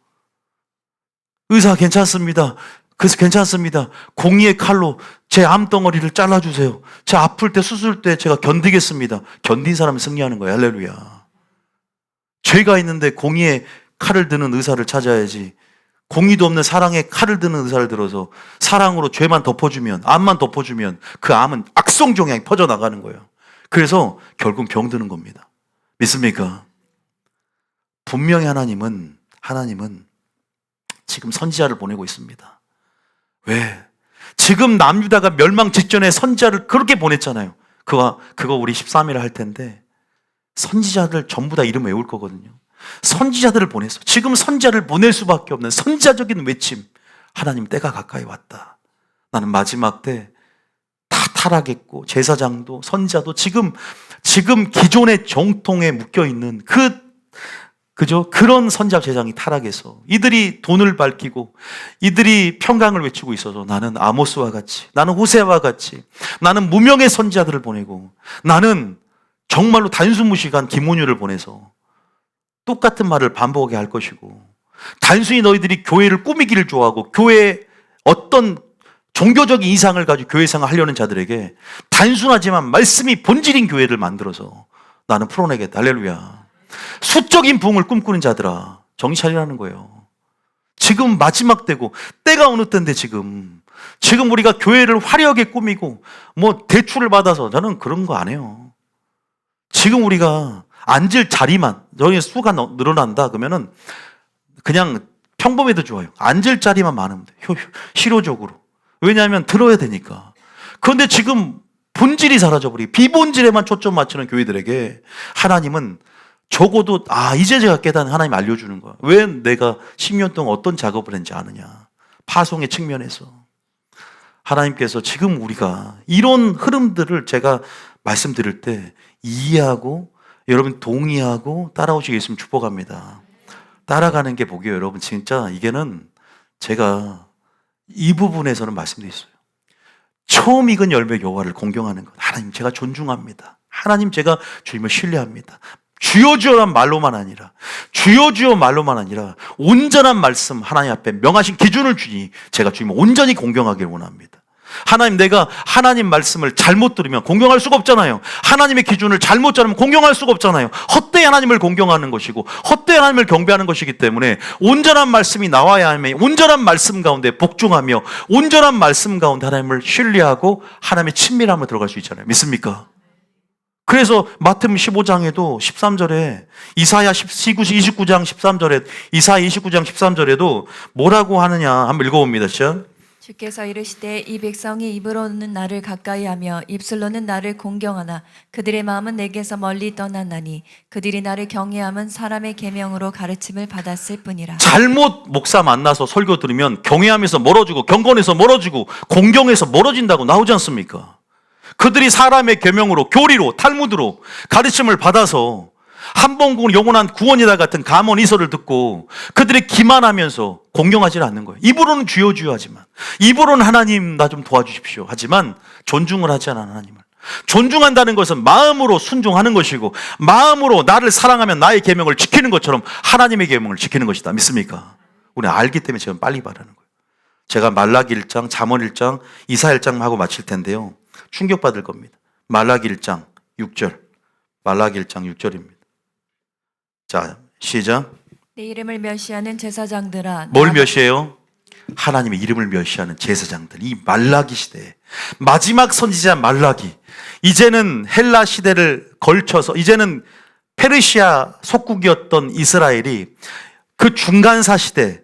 의사 괜찮습니다. 그래서 괜찮습니다. 공의의 칼로 제 암덩어리를 잘라주세요. 제 아플 때, 수술 때 제가 견디겠습니다. 견딘 사람이 승리하는 거예요. 할렐루야. 죄가 있는데 공의의 칼을 드는 의사를 찾아야지, 공의도 없는 사랑의 칼을 드는 의사를 들어서 사랑으로 죄만 덮어주면, 암만 덮어주면 그 암은 악성종양이 퍼져나가는 거예요. 그래서 결국 병드는 겁니다. 믿습니까? 분명히 하나님은 지금 선지자를 보내고 있습니다. 왜? 지금 남유다가 멸망 직전에 선지자를 그렇게 보냈잖아요. 그거 우리 13일 할 텐데 선지자들 전부 다 이름 외울 거거든요. 선지자들을 보냈어. 지금 선지자를 보낼 수밖에 없는 선지자적인 외침. 하나님, 때가 가까이 왔다. 나는 마지막 때 다 타락했고, 제사장도 선지자도 지금 기존의 정통에 묶여 있는 그런 선지자 제사장이 타락해서 이들이 돈을 밝히고 이들이 평강을 외치고 있어서, 나는 아모스와 같이, 나는 호세아와 같이, 나는 무명의 선지자들을 보내고, 나는 정말로 단순무식한 김온유를 보내서 똑같은 말을 반복하게 할 것이고, 단순히 너희들이 교회를 꾸미기를 좋아하고 교회의 어떤 종교적인 이상을 가지고 교회 생활을 하려는 자들에게 단순하지만 말씀이 본질인 교회를 만들어서 나는 풀어내겠다. 할렐루야. 수적인 부흥을 꿈꾸는 자들아, 정신 차리라는 거예요. 지금 마지막 때고, 때가 어느 때인데 지금 우리가 교회를 화려하게 꾸미고 대출을 받아서, 저는 그런 거 안 해요. 지금 우리가 앉을 자리만, 저희 수가 늘어난다 그러면은 그냥 평범해도 좋아요. 앉을 자리만 많으면 돼요. 실효적으로. 왜냐하면 들어야 되니까. 그런데 지금 본질이 사라져버리고 비본질에만 초점 맞추는 교회들에게 하나님은 적어도 이제 제가 깨닫는, 하나님 알려주는 거야. 왜 내가 10년 동안 어떤 작업을 했는지 아느냐. 파송의 측면에서 하나님께서 지금 우리가 이런 흐름들을 제가 말씀드릴 때 이해하고 여러분 동의하고 따라오시겠으면 축복합니다. 따라가는 게 복이에요. 여러분, 진짜 이게는 제가 이 부분에서는 말씀드렸어요. 처음 익은 열매 여호와를 공경하는 것. 하나님, 제가 존중합니다. 하나님, 제가 주님을 신뢰합니다. 주여 주여란 말로만 아니라, 주여 주여 말로만 아니라 온전한 말씀, 하나님 앞에 명하신 기준을 주니 제가 주님을 온전히 공경하기를 원합니다. 하나님, 내가 하나님 말씀을 잘못 들으면 공경할 수가 없잖아요. 하나님의 기준을 잘못 자르면 공경할 수가 없잖아요. 헛되이 하나님을 공경하는 것이고 헛되이 하나님을 경배하는 것이기 때문에 온전한 말씀이 나와야 하며, 온전한 말씀 가운데 복종하며 온전한 말씀 가운데 하나님을 신뢰하고 하나님의 친밀함을 들어갈 수 있잖아요. 믿습니까? 그래서 마태복음 15장에도 13절에 이사야 29장 13절에 이사야 29장 13절에도 뭐라고 하느냐 한번 읽어봅니다. 시작. 주께서 이르시되 이 백성이 입으로는 나를 가까이하며 입술로는 나를 공경하나 그들의 마음은 내게서 멀리 떠났나니 그들이 나를 경외함은 사람의 계명으로 가르침을 받았을 뿐이라. 잘못 목사 만나서 설교 들으면 경외하면서 멀어지고 경건해서 멀어지고 공경해서 멀어진다고 나오지 않습니까? 그들이 사람의 계명으로 교리로 탈무드로 가르침을 받아서 한번 영원한 구원이다 같은 감언 이설을 듣고 그들이 기만하면서 공경하지 않는 거예요. 입으로는 주여 주여 하지만, 입으로는 하나님 나 좀 도와주십시오 하지만 존중을 하지 않아 하나님을. 존중한다는 것은 마음으로 순종하는 것이고 마음으로 나를 사랑하면 나의 계명을 지키는 것처럼 하나님의 계명을 지키는 것이다. 믿습니까? 우리 알기 때문에 제가 빨리 말하는 거예요. 제가 말라기 1장, 잠언 1장, 이사 1장 하고 마칠 텐데요. 충격받을 겁니다. 말라기 1장 6절. 말라기 1장 6절입니다. 자, 시작. 내 이름을 멸시하는 제사장들아. 뭘 멸시해요? 하나님의 이름을 멸시하는 제사장들. 이 말라기 시대에 마지막 선지자 말라기. 이제는 헬라 시대를 걸쳐서 이제는 페르시아 속국이었던 이스라엘이 그 중간사 시대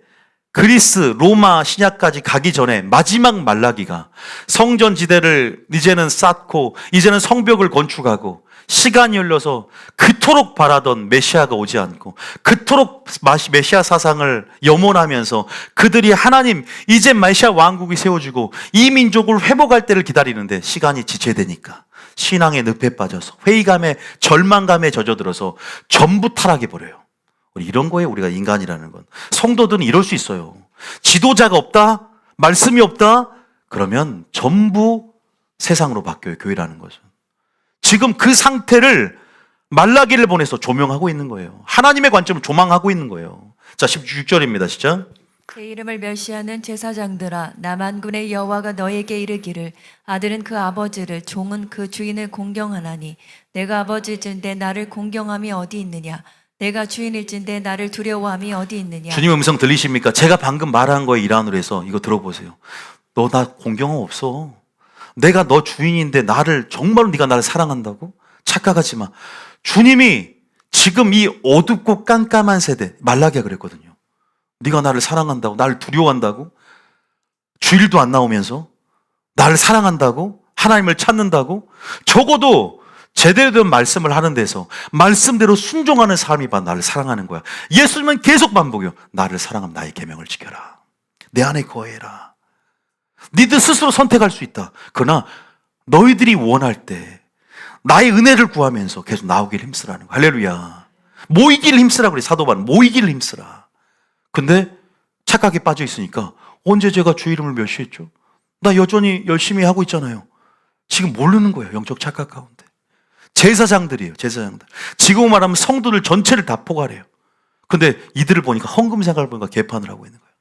그리스, 로마 신약까지 가기 전에 마지막 말라기가 성전 지대를 이제는 쌓고 이제는 성벽을 건축하고 시간이 흘러서 그토록 바라던 메시아가 오지 않고 그토록 메시아 사상을 염원하면서 그들이 하나님 이제 메시아 왕국이 세워지고 이 민족을 회복할 때를 기다리는데 시간이 지체되니까 신앙의 늪에 빠져서 회의감에 절망감에 젖어들어서 전부 타락해버려요. 이런 거예요. 우리가 인간이라는 건. 성도들은 이럴 수 있어요. 지도자가 없다? 말씀이 없다? 그러면 전부 세상으로 바뀌어요. 교회라는 것은. 지금 그 상태를 말라기를 보내서 조명하고 있는 거예요. 하나님의 관점을 조망하고 있는 거예요. 자, 16절입니다. 시작. 제 이름을 멸시하는 제사장들아, 나만군의 여호와가 너에게 이르기를 아들은 그 아버지를 종은 그 주인을 공경하나니 내가 아버지일진데 나를 공경함이 어디 있느냐? 내가 주인일진데 나를 두려워함이 어디 있느냐? 주님 음성 들리십니까? 제가 방금 말한 거에 일환으로 해서 이거 들어보세요. 너 나 공경함 없어. 내가 너 주인인데 나를 정말로 네가 나를 사랑한다고? 착각하지 마. 주님이 지금 이 어둡고 깜깜한 세대 말라기가 그랬거든요. 네가 나를 사랑한다고? 나를 두려워한다고? 주일도 안 나오면서 나를 사랑한다고? 하나님을 찾는다고? 적어도 제대로 된 말씀을 하는 데서 말씀대로 순종하는 사람이 봐 나를 사랑하는 거야. 예수님은 계속 반복해요. 나를 사랑하면 나의 계명을 지켜라. 내 안에 거해라. 니들 스스로 선택할 수 있다. 그러나 너희들이 원할 때 나의 은혜를 구하면서 계속 나오길 힘쓰라는 거야. 할렐루야. 모이기를 힘쓰라 그래. 사도 바울은 모이기를 힘쓰라. 근데 착각에 빠져 있으니까 언제 제가 주 이름을 멸시했죠? 나 여전히 열심히 하고 있잖아요. 지금 모르는 거예요. 영적 착각 가운데. 제사장들이에요. 제사장들. 지금 말하면 성도들 전체를 다 포괄해요. 근데 이들을 보니까 헌금 생각을 보니까 개판을 하고 있는 거예요.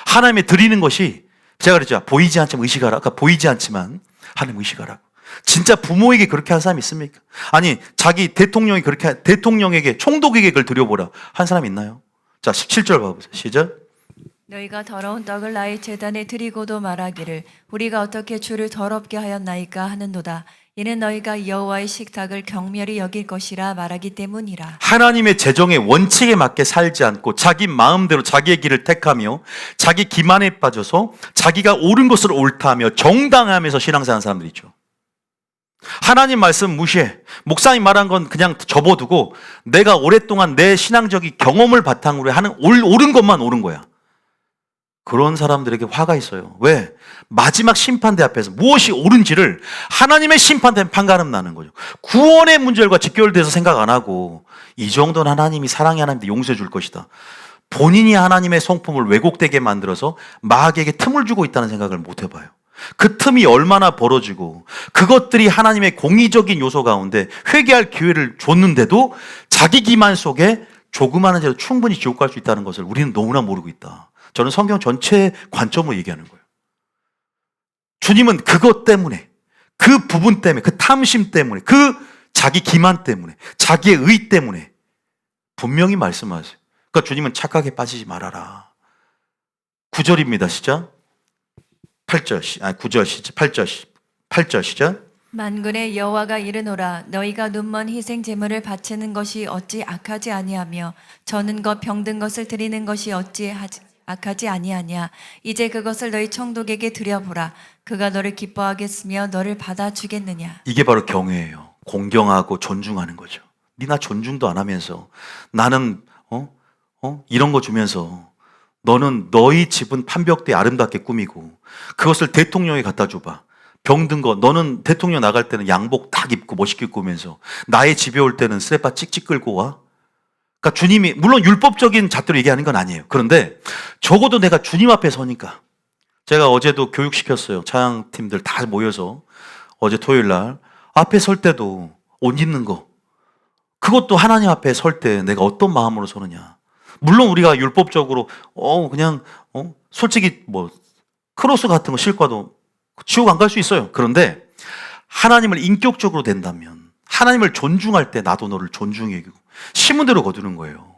하나님의 드리는 것이 제가 그랬죠. 보이지 않지만 의식하라. 아까 보이지 않지만 하나님 의식하라고. 진짜 부모에게 그렇게 한 사람이 있습니까? 아니 자기 대통령이 그렇게 대통령에게 총독에게 그걸 드려보라 한 사람이 있나요? 자 17절 봐보세요. 시작. 너희가 더러운 떡을 나의 제단에 드리고도 말하기를 우리가 어떻게 주를 더럽게 하였나이까 하는도다. 이는 너희가 여호와의 식탁을 경멸히 여길 것이라 말하기 때문이라. 하나님의 재정의 원칙에 맞게 살지 않고 자기 마음대로 자기의 길을 택하며 자기 기만에 빠져서 자기가 옳은 것을 옳다하며 정당하면서 신앙생활하는 사람들이 있죠. 하나님 말씀 무시해. 목사님 말한 건 그냥 접어두고 내가 오랫동안 내 신앙적인 경험을 바탕으로 하는 옳은 것만 옳은 거야. 그런 사람들에게 화가 있어요. 왜? 마지막 심판대 앞에서 무엇이 옳은지를 하나님의 심판대에 판가름 나는 거죠. 구원의 문제과 직결돼서 생각 안 하고 이 정도는 하나님이 사랑의 하나님한테 용서해 줄 것이다. 본인이 하나님의 성품을 왜곡되게 만들어서 마귀에게 틈을 주고 있다는 생각을 못 해봐요. 그 틈이 얼마나 벌어지고 그것들이 하나님의 공의적인 요소 가운데 회개할 기회를 줬는데도 자기 기만 속에 조그마한 죄로 충분히 지옥 갈 수 있다는 것을 우리는 너무나 모르고 있다. 저는 성경 전체 관점으로 얘기하는 거예요. 주님은 그것 때문에, 그 부분 때문에, 그 탐심 때문에, 그 자기 기만 때문에, 자기의 의 때문에 분명히 말씀하세요. 그러니까 주님은 착각에 빠지지 말아라. 9절입니다. 시작. 9절 시작. 8절 시작. 만군의 여호와가 이르노라 너희가 눈먼 희생 제물을 바치는 것이 어찌 악하지 아니하며 저는 것 병든 것을 드리는 것이 어찌 악하지 아니하냐. 이제 그것을 너희 총독에게 드려보라. 그가 너를 기뻐하겠으며 너를 받아주겠느냐. 이게 바로 경외예요. 공경하고 존중하는 거죠. 니나 존중도 안 하면서 나는 이런 거 주면서 너는 너희 집은 판벽대 아름답게 꾸미고 그것을 대통령에 갖다 줘봐. 병든 거 너는 대통령 나갈 때는 양복 딱 입고 멋있게 입고 오면서 나의 집에 올 때는 스레빠 찍찍 끌고 와. 그러니까 주님이 물론 율법적인 잣대로 얘기하는 건 아니에요. 그런데 적어도 내가 주님 앞에 서니까 제가 어제도 교육시켰어요. 차양팀들 다 모여서 어제 토요일 날 앞에 설 때도 옷 입는 거 그것도 하나님 앞에 설 때 내가 어떤 마음으로 서느냐. 물론 우리가 율법적으로 그냥 솔직히 뭐 크로스 같은 거 신고도 지옥 안 갈 수 있어요. 그런데 하나님을 인격적으로 된다면 하나님을 존중할 때 나도 너를 존중해 주고 심은 대로 거두는 거예요.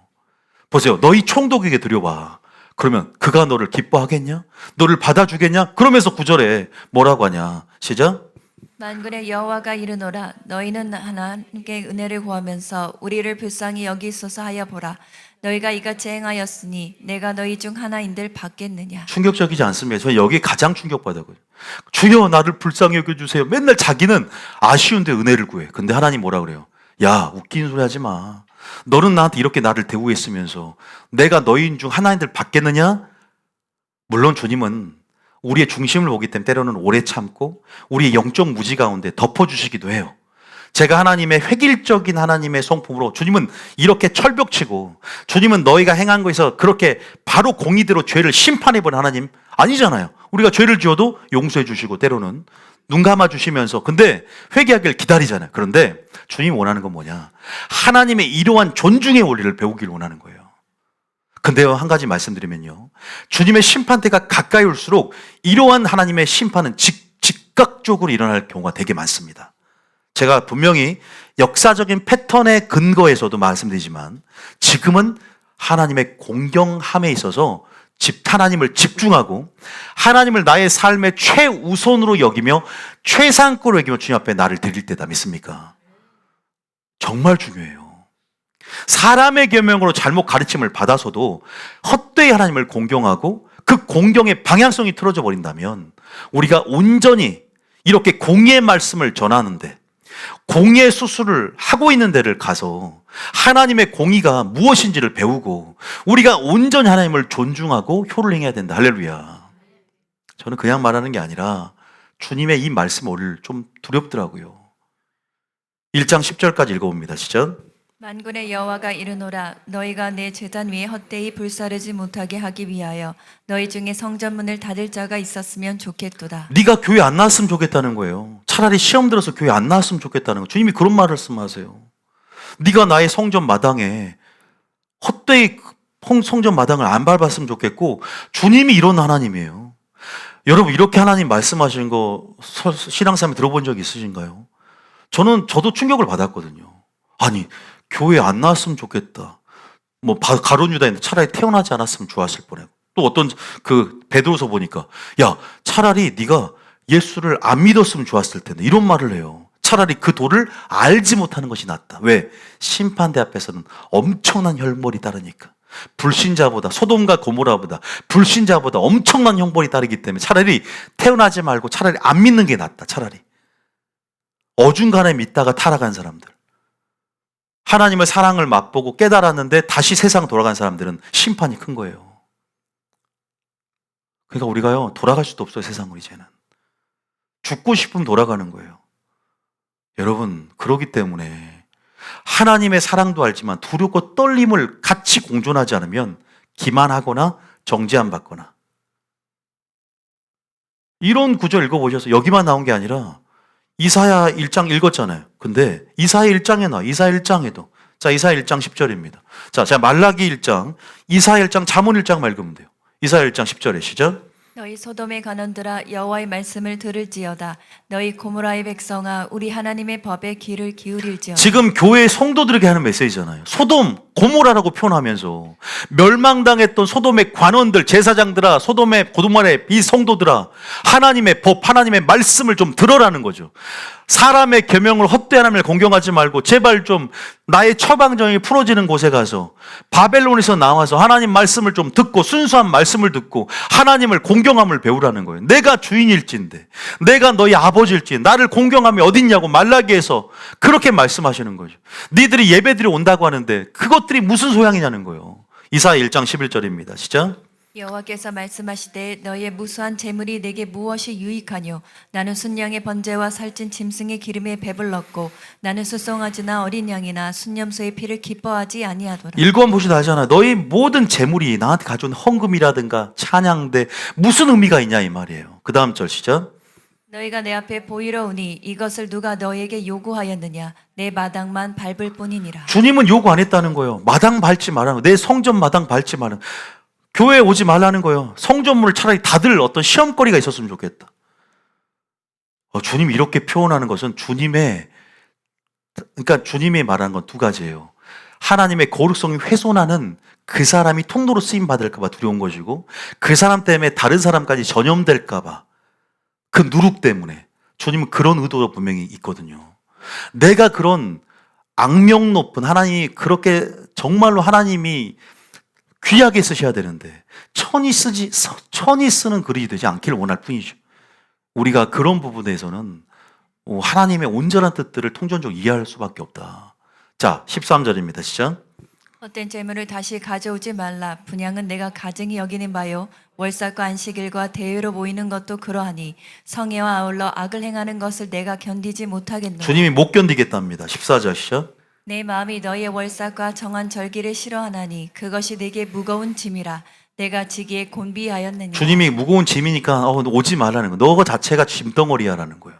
보세요. 너희 총독에게 드려봐. 그러면 그가 너를 기뻐하겠냐? 너를 받아주겠냐? 그러면서 9절에 뭐라고 하냐? 시작. 만군의 여호와가 이르노라. 너희는 하나님께 은혜를 구하면서 우리를 불쌍히 여기소서 하여 보라. 너희가 이같이 행하였으니 내가 너희 중 하나인들 받겠느냐. 충격적이지 않습니까? 저 여기 가장 충격받아요. 주여 나를 불쌍히 여겨주세요. 맨날 자기는 아쉬운데 은혜를 구해. 근데 하나님 뭐라 그래요? 야 웃기는 소리 하지 마. 너는 나한테 이렇게 나를 대우했으면서 내가 너희인 중 하나인들 받겠느냐? 물론 주님은 우리의 중심을 보기 때문에 때로는 오래 참고 우리의 영적 무지 가운데 덮어주시기도 해요. 제가 하나님의 획일적인 하나님의 성품으로 주님은 이렇게 철벽치고 주님은 너희가 행한 거에서 그렇게 바로 공의대로 죄를 심판해버린 하나님 아니잖아요. 우리가 죄를 지어도 용서해 주시고 때로는 눈 감아 주시면서 근데 회개하기를 기다리잖아요. 그런데 주님이 원하는 건 뭐냐? 하나님의 이러한 존중의 원리를 배우길 원하는 거예요. 근데요, 한 가지 말씀드리면요. 주님의 심판대가 가까이 올수록 이러한 하나님의 심판은 즉각적으로 일어날 경우가 되게 많습니다. 제가 분명히 역사적인 패턴의 근거에서도 말씀드리지만 지금은 하나님의 공경함에 있어서 하나님을 집중하고 하나님을 나의 삶의 최우선으로 여기며 최상급으로 여기며 주님 앞에 나를 드릴 때다 믿습니까? 정말 중요해요. 사람의 계명으로 잘못 가르침을 받아서도 헛되이 하나님을 공경하고 그 공경의 방향성이 틀어져 버린다면 우리가 온전히 이렇게 공의의 말씀을 전하는데 공의의 수술을 하고 있는 데를 가서 하나님의 공의가 무엇인지를 배우고 우리가 온전히 하나님을 존중하고 효를 행해야 된다. 할렐루야. 저는 그냥 말하는 게 아니라 주님의 이 말씀 오늘 좀 두렵더라고요. 1장 10절까지 읽어봅니다. 시작. 만군의 여호와가 이르노라. 너희가 내 제단 위에 헛되이 불사르지 못하게 하기 위하여 너희 중에 성전문을 닫을 자가 있었으면 좋겠도다. 네가 교회 안 나왔으면 좋겠다는 거예요. 차라리 시험 들어서 교회 안 나왔으면 좋겠다는 거예요. 주님이 그런 말씀하세요. 네가 나의 성전 마당에 헛되이 성전 마당을 안 밟았으면 좋겠고 주님이 이런 하나님이에요. 여러분 이렇게 하나님 말씀하시는 거 신앙생활 들어본 적 있으신가요? 저도 충격을 받았거든요. 아니 교회 안 나왔으면 좋겠다. 뭐 가룟 유다인데 차라리 태어나지 않았으면 좋았을 뻔해요. 또 어떤 그 베드로서 보니까 야 차라리 네가 예수를 안 믿었으면 좋았을 텐데 이런 말을 해요. 차라리 그 도를 알지 못하는 것이 낫다. 왜? 심판대 앞에서는 엄청난 혈벌이 따르니까. 불신자보다 소돔과 고모라보다 불신자보다 엄청난 형벌이 따르기 때문에 차라리 태어나지 말고 차라리 안 믿는 게 낫다. 차라리 어중간에 믿다가 타락한 사람들, 하나님의 사랑을 맛보고 깨달았는데 다시 세상 돌아간 사람들은 심판이 큰 거예요. 그러니까 우리가요 돌아갈 수도 없어요. 세상으로 이제는 죽고 싶으면 돌아가는 거예요. 여러분 그러기 때문에 하나님의 사랑도 알지만 두렵고 떨림을 같이 공존하지 않으면 기만하거나 정죄안 받거나. 이런 구절 읽어보셔서 여기만 나온 게 아니라 이사야 1장 읽었잖아요. 근데 이사야 1장에 나와. 이사야 1장에도. 자, 이사야 1장 10절입니다. 자, 제가 말라기 1장, 이사야 1장, 잠언 1장만 읽으면 돼요. 이사야 1장 10절에 시작. 너희 소돔의 관원들아 여호와의 말씀을 들을지어다. 너희 고모라의 백성아 우리 하나님의 법에 귀를 기울일지어다. 지금 교회 성도들에게 하는 메시지잖아요. 소돔, 고모라라고 표현하면서 멸망당했던 소돔의 관원들, 제사장들아, 소돔의 고모라의 이 성도들아, 하나님의 법, 하나님의 말씀을 좀 들어라는 거죠. 사람의 계명을 헛되이 하나님을 공경하지 말고 제발 좀 나의 처방전이 풀어지는 곳에 가서 바벨론에서 나와서 하나님 말씀을 좀 듣고 순수한 말씀을 듣고 하나님을 공경함을 배우라는 거예요. 내가 주인일진데, 내가 너희 아버지일지 나를 공경함이 어딨냐고 말라기에서 그렇게 말씀하시는 거죠. 니들이 예배드리 온다고 하는데 그것들이 무슨 소양이냐는 거예요. 이사야 1장 11절입니다. 시작. 여호와께서 말씀하시되 너희의 무수한 재물이 내게 무엇이 유익하뇨? 나는 순양의 번제와 살찐 짐승의 기름에 배불렀고 나는 수송아지나 어린 양이나 순염소의 피를 기뻐하지 아니하더라. 읽어만 보시다 하잖아. 너희 모든 재물이 나한테 가져온 헌금이라든가 찬양대 무슨 의미가 있냐 이 말이에요. 그 다음 절 시작. 너희가 내 앞에 보이러 오니 이것을 누가 너에게 요구하였느냐? 내 마당만 밟을 뿐이니라. 주님은 요구 안 했다는 거예요. 마당 밟지 말라는 거예요. 내 성전 마당 밟지 말라는 거예요. 교회에 오지 말라는 거예요. 성전문을 차라리 다들 어떤 시험거리가 있었으면 좋겠다. 주님이 이렇게 표현하는 것은 주님이 말하는 건 두 가지예요. 하나님의 거룩성이 훼손하는 그 사람이 통로로 쓰임 받을까 봐 두려운 것이고, 그 사람 때문에 다른 사람까지 전염될까 봐 그 누룩 때문에 주님은 그런 의도가 분명히 있거든요. 내가 그런 악명 높은 하나님이 그렇게 정말로 하나님이 귀하게 쓰셔야 되는데 천이 쓰는 글이 되지 않기를 원할 뿐이죠. 우리가 그런 부분에서는 하나님의 온전한 뜻들을 통전적으로 이해할 수밖에 없다. 자, 13절입니다. 시작. 헛된 재물을 다시 가져오지 말라. 분양은 내가 가증히 여기는 바요. 월삭과 안식일과 대회로 모이는 것도 그러하니 성회와 아울러 악을 행하는 것을 내가 견디지 못하겠노라. 주님이 못 견디겠답니다. 14절 시작. 내 마음이 너의 월삭과 정한 절기를 싫어하나니 그것이 내게 무거운 짐이라. 내가 지기에 곤비하였느니라. 주님이 무거운 짐이니까 오지 말라는 거예요. 너 자체가 짐덩어리야라는 거예요.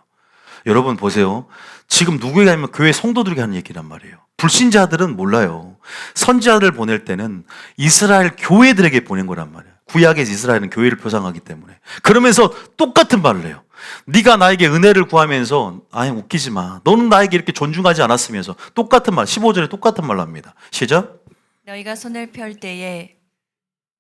여러분 보세요. 지금 누구에게 하면 교회 성도들에게 하는 얘기란 말이에요. 불신자들은 몰라요. 선지자들을 보낼 때는 이스라엘 교회들에게 보낸 거란 말이에요. 구약의 이스라엘은 교회를 표상하기 때문에. 그러면서 똑같은 말을 해요. 네가 나에게 은혜를 구하면서 아니 웃기지 마. 너는 나에게 이렇게 존중하지 않았으면서 똑같은 말 15절에 똑같은 말을 합니다. 시작. 너희가 손을 펼 때에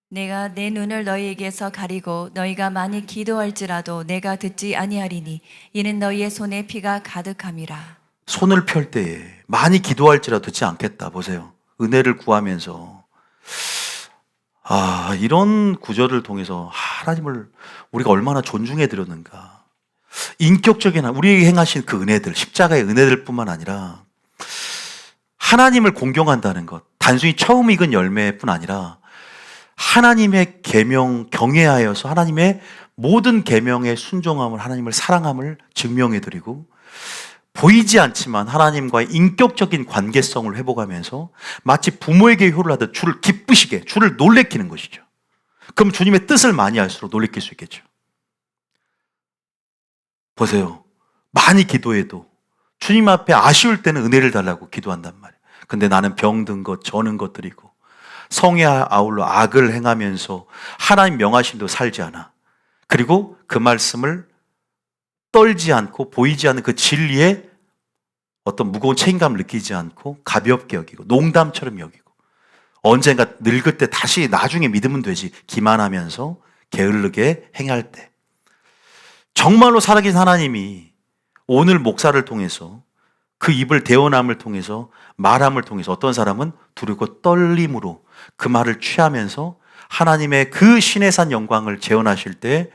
내가 내 눈을 너희에게서 가리고 너희가 많이 기도할지라도 내가 듣지 아니하리니 이는 너희의 손에 피가 가득함이라. 손을 펼 때에 많이 기도할지라도 듣지 않겠다. 보세요. 은혜를 구하면서 이런 구절을 통해서 하나님을 우리가 얼마나 존중해 드렸는가. 인격적인 우리에게 행하신 그 은혜들, 십자가의 은혜들 뿐만 아니라 하나님을 공경한다는 것, 단순히 처음 익은 열매뿐 아니라 하나님의 계명 경외하여서 하나님의 모든 계명의 순종함을, 하나님을 사랑함을 증명해 드리고 보이지 않지만 하나님과의 인격적인 관계성을 회복하면서 마치 부모에게 효를 하듯 주를 기쁘시게, 주를 놀래키는 것이죠. 그럼 주님의 뜻을 많이 알수록 놀래킬 수 있겠죠. 보세요. 많이 기도해도 주님 앞에 아쉬울 때는 은혜를 달라고 기도한단 말이에요. 근데 나는 병든 것, 저는 것들이고 성에 아울러 악을 행하면서 하나님 명하심도 살지 않아. 그리고 그 말씀을 떨지 않고 보이지 않는 그 진리에 어떤 무거운 책임감을 느끼지 않고 가볍게 여기고 농담처럼 여기고 언젠가 늙을 때 다시 나중에 믿으면 되지 기만하면서 게으르게 행할 때 정말로 살아계신 하나님이 오늘 목사를 통해서 그 입을 대언함을 통해서 말함을 통해서 어떤 사람은 두렵고 떨림으로 그 말을 취하면서 하나님의 그 신의 산 영광을 재현하실 때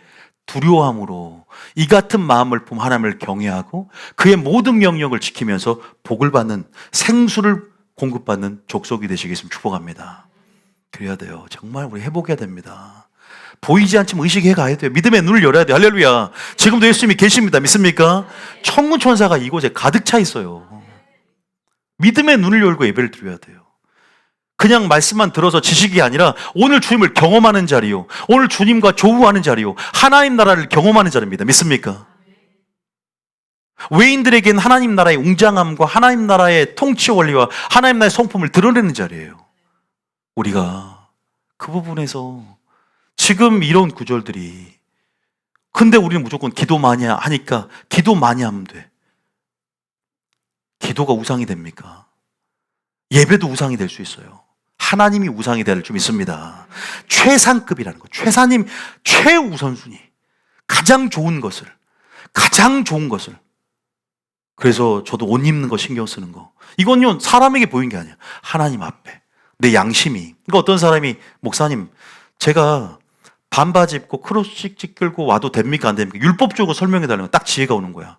두려움으로 이 같은 마음을 품 하나님을 경외하고 그의 모든 명령을 지키면서 복을 받는 생수를 공급받는 족속이 되시겠으면 축복합니다. 그래야 돼요. 정말 우리 회복해야 됩니다. 보이지 않지만 의식해 가야 돼요. 믿음의 눈을 열어야 돼요. 할렐루야. 지금도 예수님이 계십니다. 믿습니까? 천군 천사가 이곳에 가득 차 있어요. 믿음의 눈을 열고 예배를 드려야 돼요. 그냥 말씀만 들어서 지식이 아니라 오늘 주님을 경험하는 자리요. 오늘 주님과 조우하는 자리요. 하나님 나라를 경험하는 자리입니다. 믿습니까? 외인들에겐 하나님 나라의 웅장함과 하나님 나라의 통치 원리와 하나님 나라의 성품을 드러내는 자리예요. 우리가 그 부분에서 지금 이런 구절들이 근데 우리는 무조건 기도 많이 하니까 기도 많이 하면 돼. 기도가 우상이 됩니까? 예배도 우상이 될 수 있어요. 하나님이 우상이 될 줄 믿습니다. 최상급이라는 것, 최우선순위, 가장 좋은 것을 그래서 저도 옷 입는 거 신경 쓰는 거. 이건요, 사람에게 보인 게 아니야. 하나님 앞에. 내 양심이. 그러니까 어떤 사람이, 목사님, 제가 반바지 입고 크로스직 끌고 와도 됩니까? 안 됩니까? 율법적으로 설명해 달라는 거 딱 지혜가 오는 거야.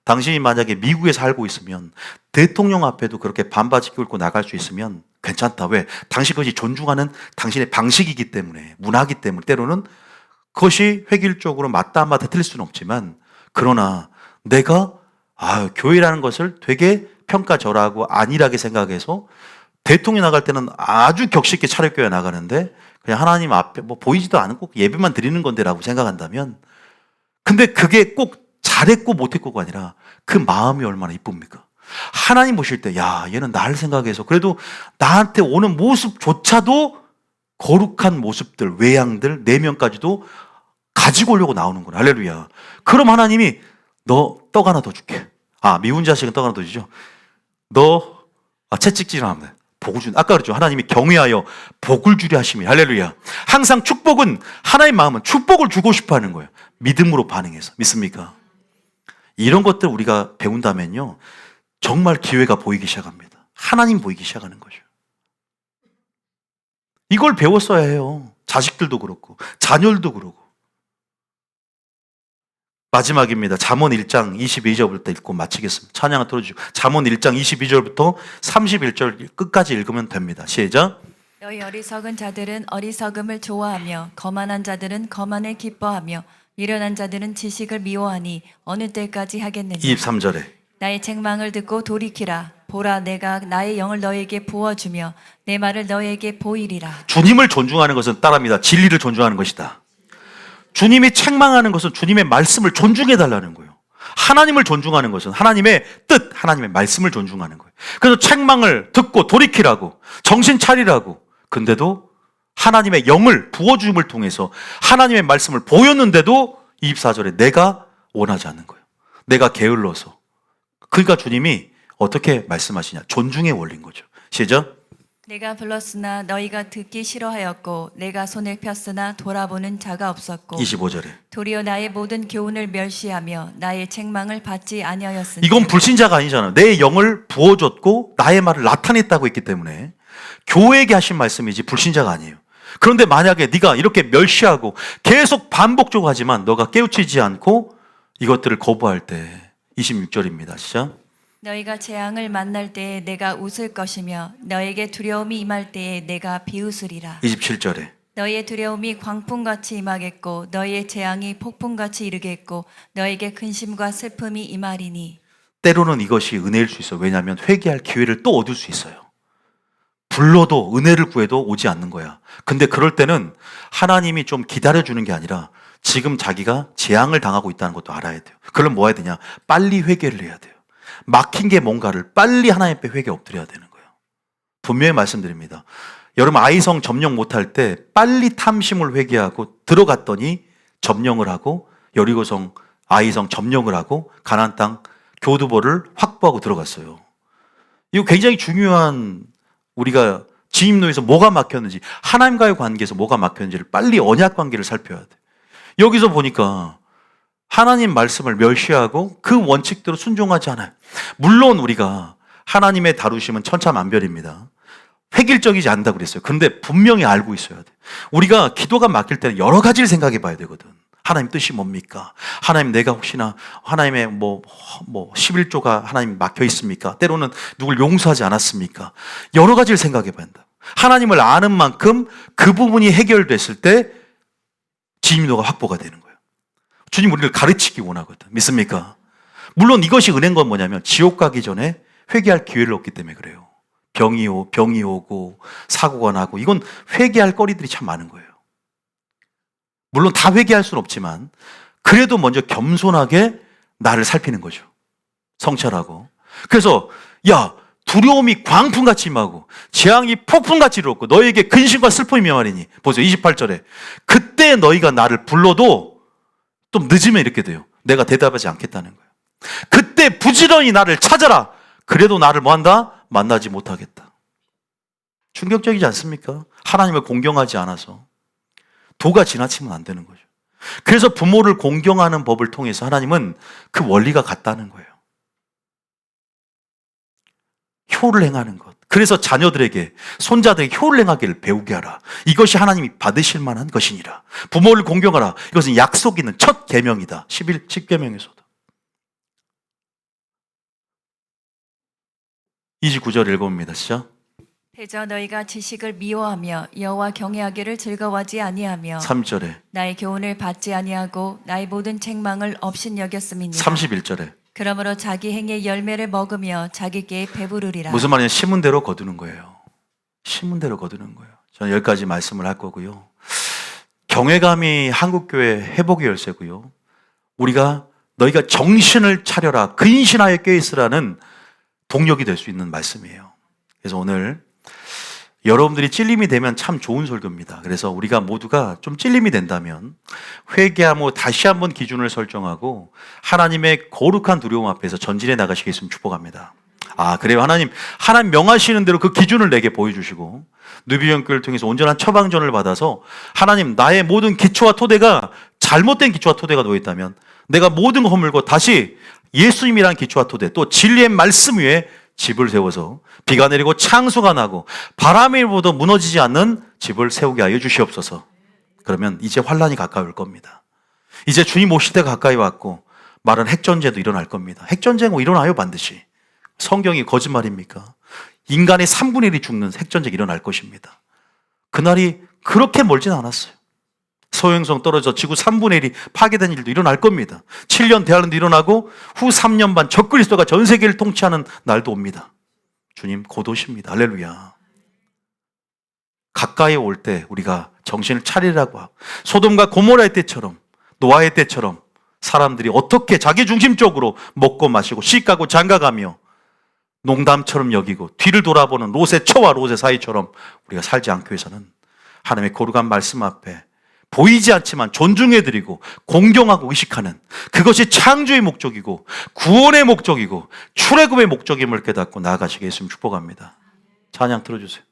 당신이 만약에 미국에 살고 있으면 대통령 앞에도 그렇게 반바지 끌고 나갈 수 있으면 괜찮다. 왜? 당신 것이 존중하는 당신의 방식이기 때문에, 문화이기 때문에 때로는 그것이 획일적으로 맞다 안 맞다 틀릴 수는 없지만, 그러나 내가 교회라는 것을 되게 평가절하하고 안일하게 생각해서 대통령 나갈 때는 아주 격식있게 차려껴야 나가는데 그냥 하나님 앞에 뭐 보이지도 않고 예배만 드리는 건데라고 생각한다면, 근데 그게 꼭 잘했고 못했고가 아니라 그 마음이 얼마나 이쁩니까? 하나님 보실 때, 야, 얘는 나를 생각해서 그래도 나한테 오는 모습조차도 거룩한 모습들, 외양들, 내면까지도 가지고 오려고 나오는구나. 할렐루야. 그럼 하나님이 너 떡 하나 더 줄게. 미운 자식은 떡 하나 더 주죠. 너 채찍질을 하면 복을 준. 아까 그랬죠. 하나님이 경외하여 복을 주려 하심이. 할렐루야. 항상 축복은, 하나의 마음은 축복을 주고 싶어 하는 거예요. 믿음으로 반응해서. 믿습니까? 이런 것들 우리가 배운다면요, 정말 기회가 보이기 시작합니다. 하나님 보이기 시작하는 거죠. 이걸 배웠어야 해요. 자식들도 그렇고 자녀들도 그렇고. 마지막입니다. 잠언 1장 22절부터 읽고 마치겠습니다. 찬양을 틀어주시고 잠언 1장 22절부터 31절 끝까지 읽으면 됩니다. 시작. 너희 어리석은 자들은 어리석음을 좋아하며 거만한 자들은 거만을 기뻐하며 미련한 자들은 지식을 미워하니 어느 때까지 하겠느냐. 23절에 나의 책망을 듣고 돌이키라. 보라, 내가 나의 영을 너에게 부어주며 내 말을 너에게 보이리라. 주님을 존중하는 것은 따라합니다. 진리를 존중하는 것이다. 주님이 책망하는 것은 주님의 말씀을 존중해 달라는 거예요. 하나님을 존중하는 것은 하나님의 뜻, 하나님의 말씀을 존중하는 거예요. 그래서 책망을 듣고 돌이키라고, 정신 차리라고. 근데도 하나님의 영을 부어주음을 통해서 하나님의 말씀을 보였는데도 24절에 내가 원하지 않는 거예요. 내가 게을러서. 그러니까 주님이 어떻게 말씀하시냐? 존중의 원리인 거죠. 시작. 내가 불렀으나 너희가 듣기 싫어하였고 내가 손을 폈으나 돌아보는 자가 없었고 25절에 도리어 나의 모든 교훈을 멸시하며 나의 책망을 받지 아니하였으니. 이건 불신자가 아니잖아요. 내 영을 부어줬고 나의 말을 나타냈다고 했기 때문에 교회에게 하신 말씀이지 불신자가 아니에요. 그런데 만약에 네가 이렇게 멸시하고 계속 반복적으로 하지만 너가 깨우치지 않고 이것들을 거부할 때 26절입니다. 시작. 너희가 재앙을 만날 때에 내가 웃을 것이며 너에게 두려움이 임할 때에 내가 비웃으리라. 27절에 너희의 두려움이 광풍같이 임하겠고 너희의 재앙이 폭풍같이 이르겠고 너에게 근심과 슬픔이 임하리니. 때로는 이것이 은혜일 수 있어요. 왜냐하면 회개할 기회를 또 얻을 수 있어요. 불러도 은혜를 구해도 오지 않는 거야. 근데 그럴 때는 하나님이 좀 기다려주는 게 아니라 지금 자기가 재앙을 당하고 있다는 것도 알아야 돼요. 그럼 뭐 해야 되냐? 빨리 회개를 해야 돼요. 막힌 게 뭔가를 빨리 하나님 앞에 회개 엎드려야 되는 거예요. 분명히 말씀드립니다. 여러분 아이성 점령 못할 때 빨리 탐심을 회개하고 들어갔더니 점령을 하고 여리고성 아이성 점령을 하고 가나안 땅 교두보를 확보하고 들어갔어요. 이거 굉장히 중요한, 우리가 진입로에서 뭐가 막혔는지, 하나님과의 관계에서 뭐가 막혔는지를 빨리 언약 관계를 살펴야 돼. 여기서 보니까 하나님 말씀을 멸시하고 그 원칙대로 순종하지 않아요. 물론 우리가 하나님의 다루심은 천차만별입니다. 획일적이지 않다고 그랬어요. 그런데 분명히 알고 있어야 돼. 우리가 기도가 막힐 때는 여러 가지를 생각해 봐야 되거든. 하나님 뜻이 뭡니까? 하나님 내가 혹시나 하나님의 11조가 하나님 막혀 있습니까? 때로는 누굴 용서하지 않았습니까? 여러 가지를 생각해 봐야 한다. 하나님을 아는 만큼 그 부분이 해결됐을 때 진입로가 확보가 되는 거예요. 주님 우리를 가르치기 원하거든. 믿습니까? 물론 이것이 은혜인 건 뭐냐면 지옥 가기 전에 회개할 기회를 얻기 때문에 그래요. 병이 오고 사고가 나고 이건 회개할 거리들이 참 많은 거예요. 물론 다 회개할 수는 없지만 그래도 먼저 겸손하게 나를 살피는 거죠. 성찰하고. 그래서 야, 두려움이 광풍같이 임하고 재앙이 폭풍같이 이루었고 너에게 근심과 슬픔이 명하리니. 보세요. 28절에 그때 너희가 나를 불러도 좀 늦으면 이렇게 돼요. 내가 대답하지 않겠다는 거예요. 그때 부지런히 나를 찾아라. 그래도 나를 뭐한다? 만나지 못하겠다. 충격적이지 않습니까? 하나님을 공경하지 않아서 도가 지나치면 안 되는 거죠. 그래서 부모를 공경하는 법을 통해서 하나님은 그 원리가 같다는 거예요. 효를 행하는 것. 그래서 자녀들에게, 손자들에게 효를 행하기를 배우게 하라. 이것이 하나님이 받으실 만한 것이니라. 부모를 공경하라. 이것은 약속 있는 첫 계명이다. 10계명에서도. 29절 읽어봅니다. 시작. 대저 너희가 지식을 미워하며 여호와 경외하기를 즐거워하지 아니하며 3절에, 나의 교훈을 받지 아니하고 나의 모든 책망을 업신여겼음이니라. 31절에. 그러므로 자기 행의 열매를 먹으며 자기께 배부르리라. 무슨 말이냐? 심은 대로 거두는 거예요. 심은 대로 거두는 거예요. 저는 여기까지 말씀을 할 거고요. 경외감이 한국교회 회복의 열쇠고요. 우리가 너희가 정신을 차려라, 근신하여 껴있으라는 동력이 될 수 있는 말씀이에요. 그래서 오늘 여러분들이 찔림이 되면 참 좋은 설교입니다. 그래서 우리가 모두가 좀 찔림이 된다면 회개하고 다시 한번 기준을 설정하고 하나님의 거룩한 두려움 앞에서 전진해 나가시겠으면 축복합니다. 그래요. 하나님 명하시는 대로 그 기준을 내게 보여주시고 누비연교를 통해서 온전한 처방전을 받아서 하나님, 나의 모든 기초와 토대가 잘못된 기초와 토대가 놓여있다면 내가 모든 거 허물고 다시 예수님이란 기초와 토대, 또 진리의 말씀 위에 집을 세워서 비가 내리고 창수가 나고 바람이 불어도 무너지지 않는 집을 세우게 하여 주시옵소서. 그러면 이제 환란이 가까울 겁니다. 이제 주님 오실 때 가까이 왔고 말은 핵전쟁도 일어날 겁니다. 핵전쟁은 일어나요, 반드시. 성경이 거짓말입니까? 인간의 3분의 1이 죽는 핵전쟁이 일어날 것입니다. 그날이 그렇게 멀진 않았어요. 소행성 떨어져 지구 3분의 1이 파괴된 일도 일어날 겁니다. 7년 대환란도 일어나고 후 3년 반 적그리스도가 전 세계를 통치하는 날도 옵니다. 주님 곧 오십니다. 할렐루야. 가까이 올 때 우리가 정신을 차리라고 하고, 소돔과 고모라의 때처럼, 노아의 때처럼 사람들이 어떻게 자기중심적으로 먹고 마시고 시가고 장가가며 농담처럼 여기고 뒤를 돌아보는 롯의 처와 롯의 사이처럼 우리가 살지 않기 위해서는 하나님의 거룩한 말씀 앞에 보이지 않지만 존중해드리고 공경하고 의식하는, 그것이 창조의 목적이고 구원의 목적이고 출애굽의 목적임을 깨닫고 나아가시게 했으면 축복합니다. 찬양 들어주세요.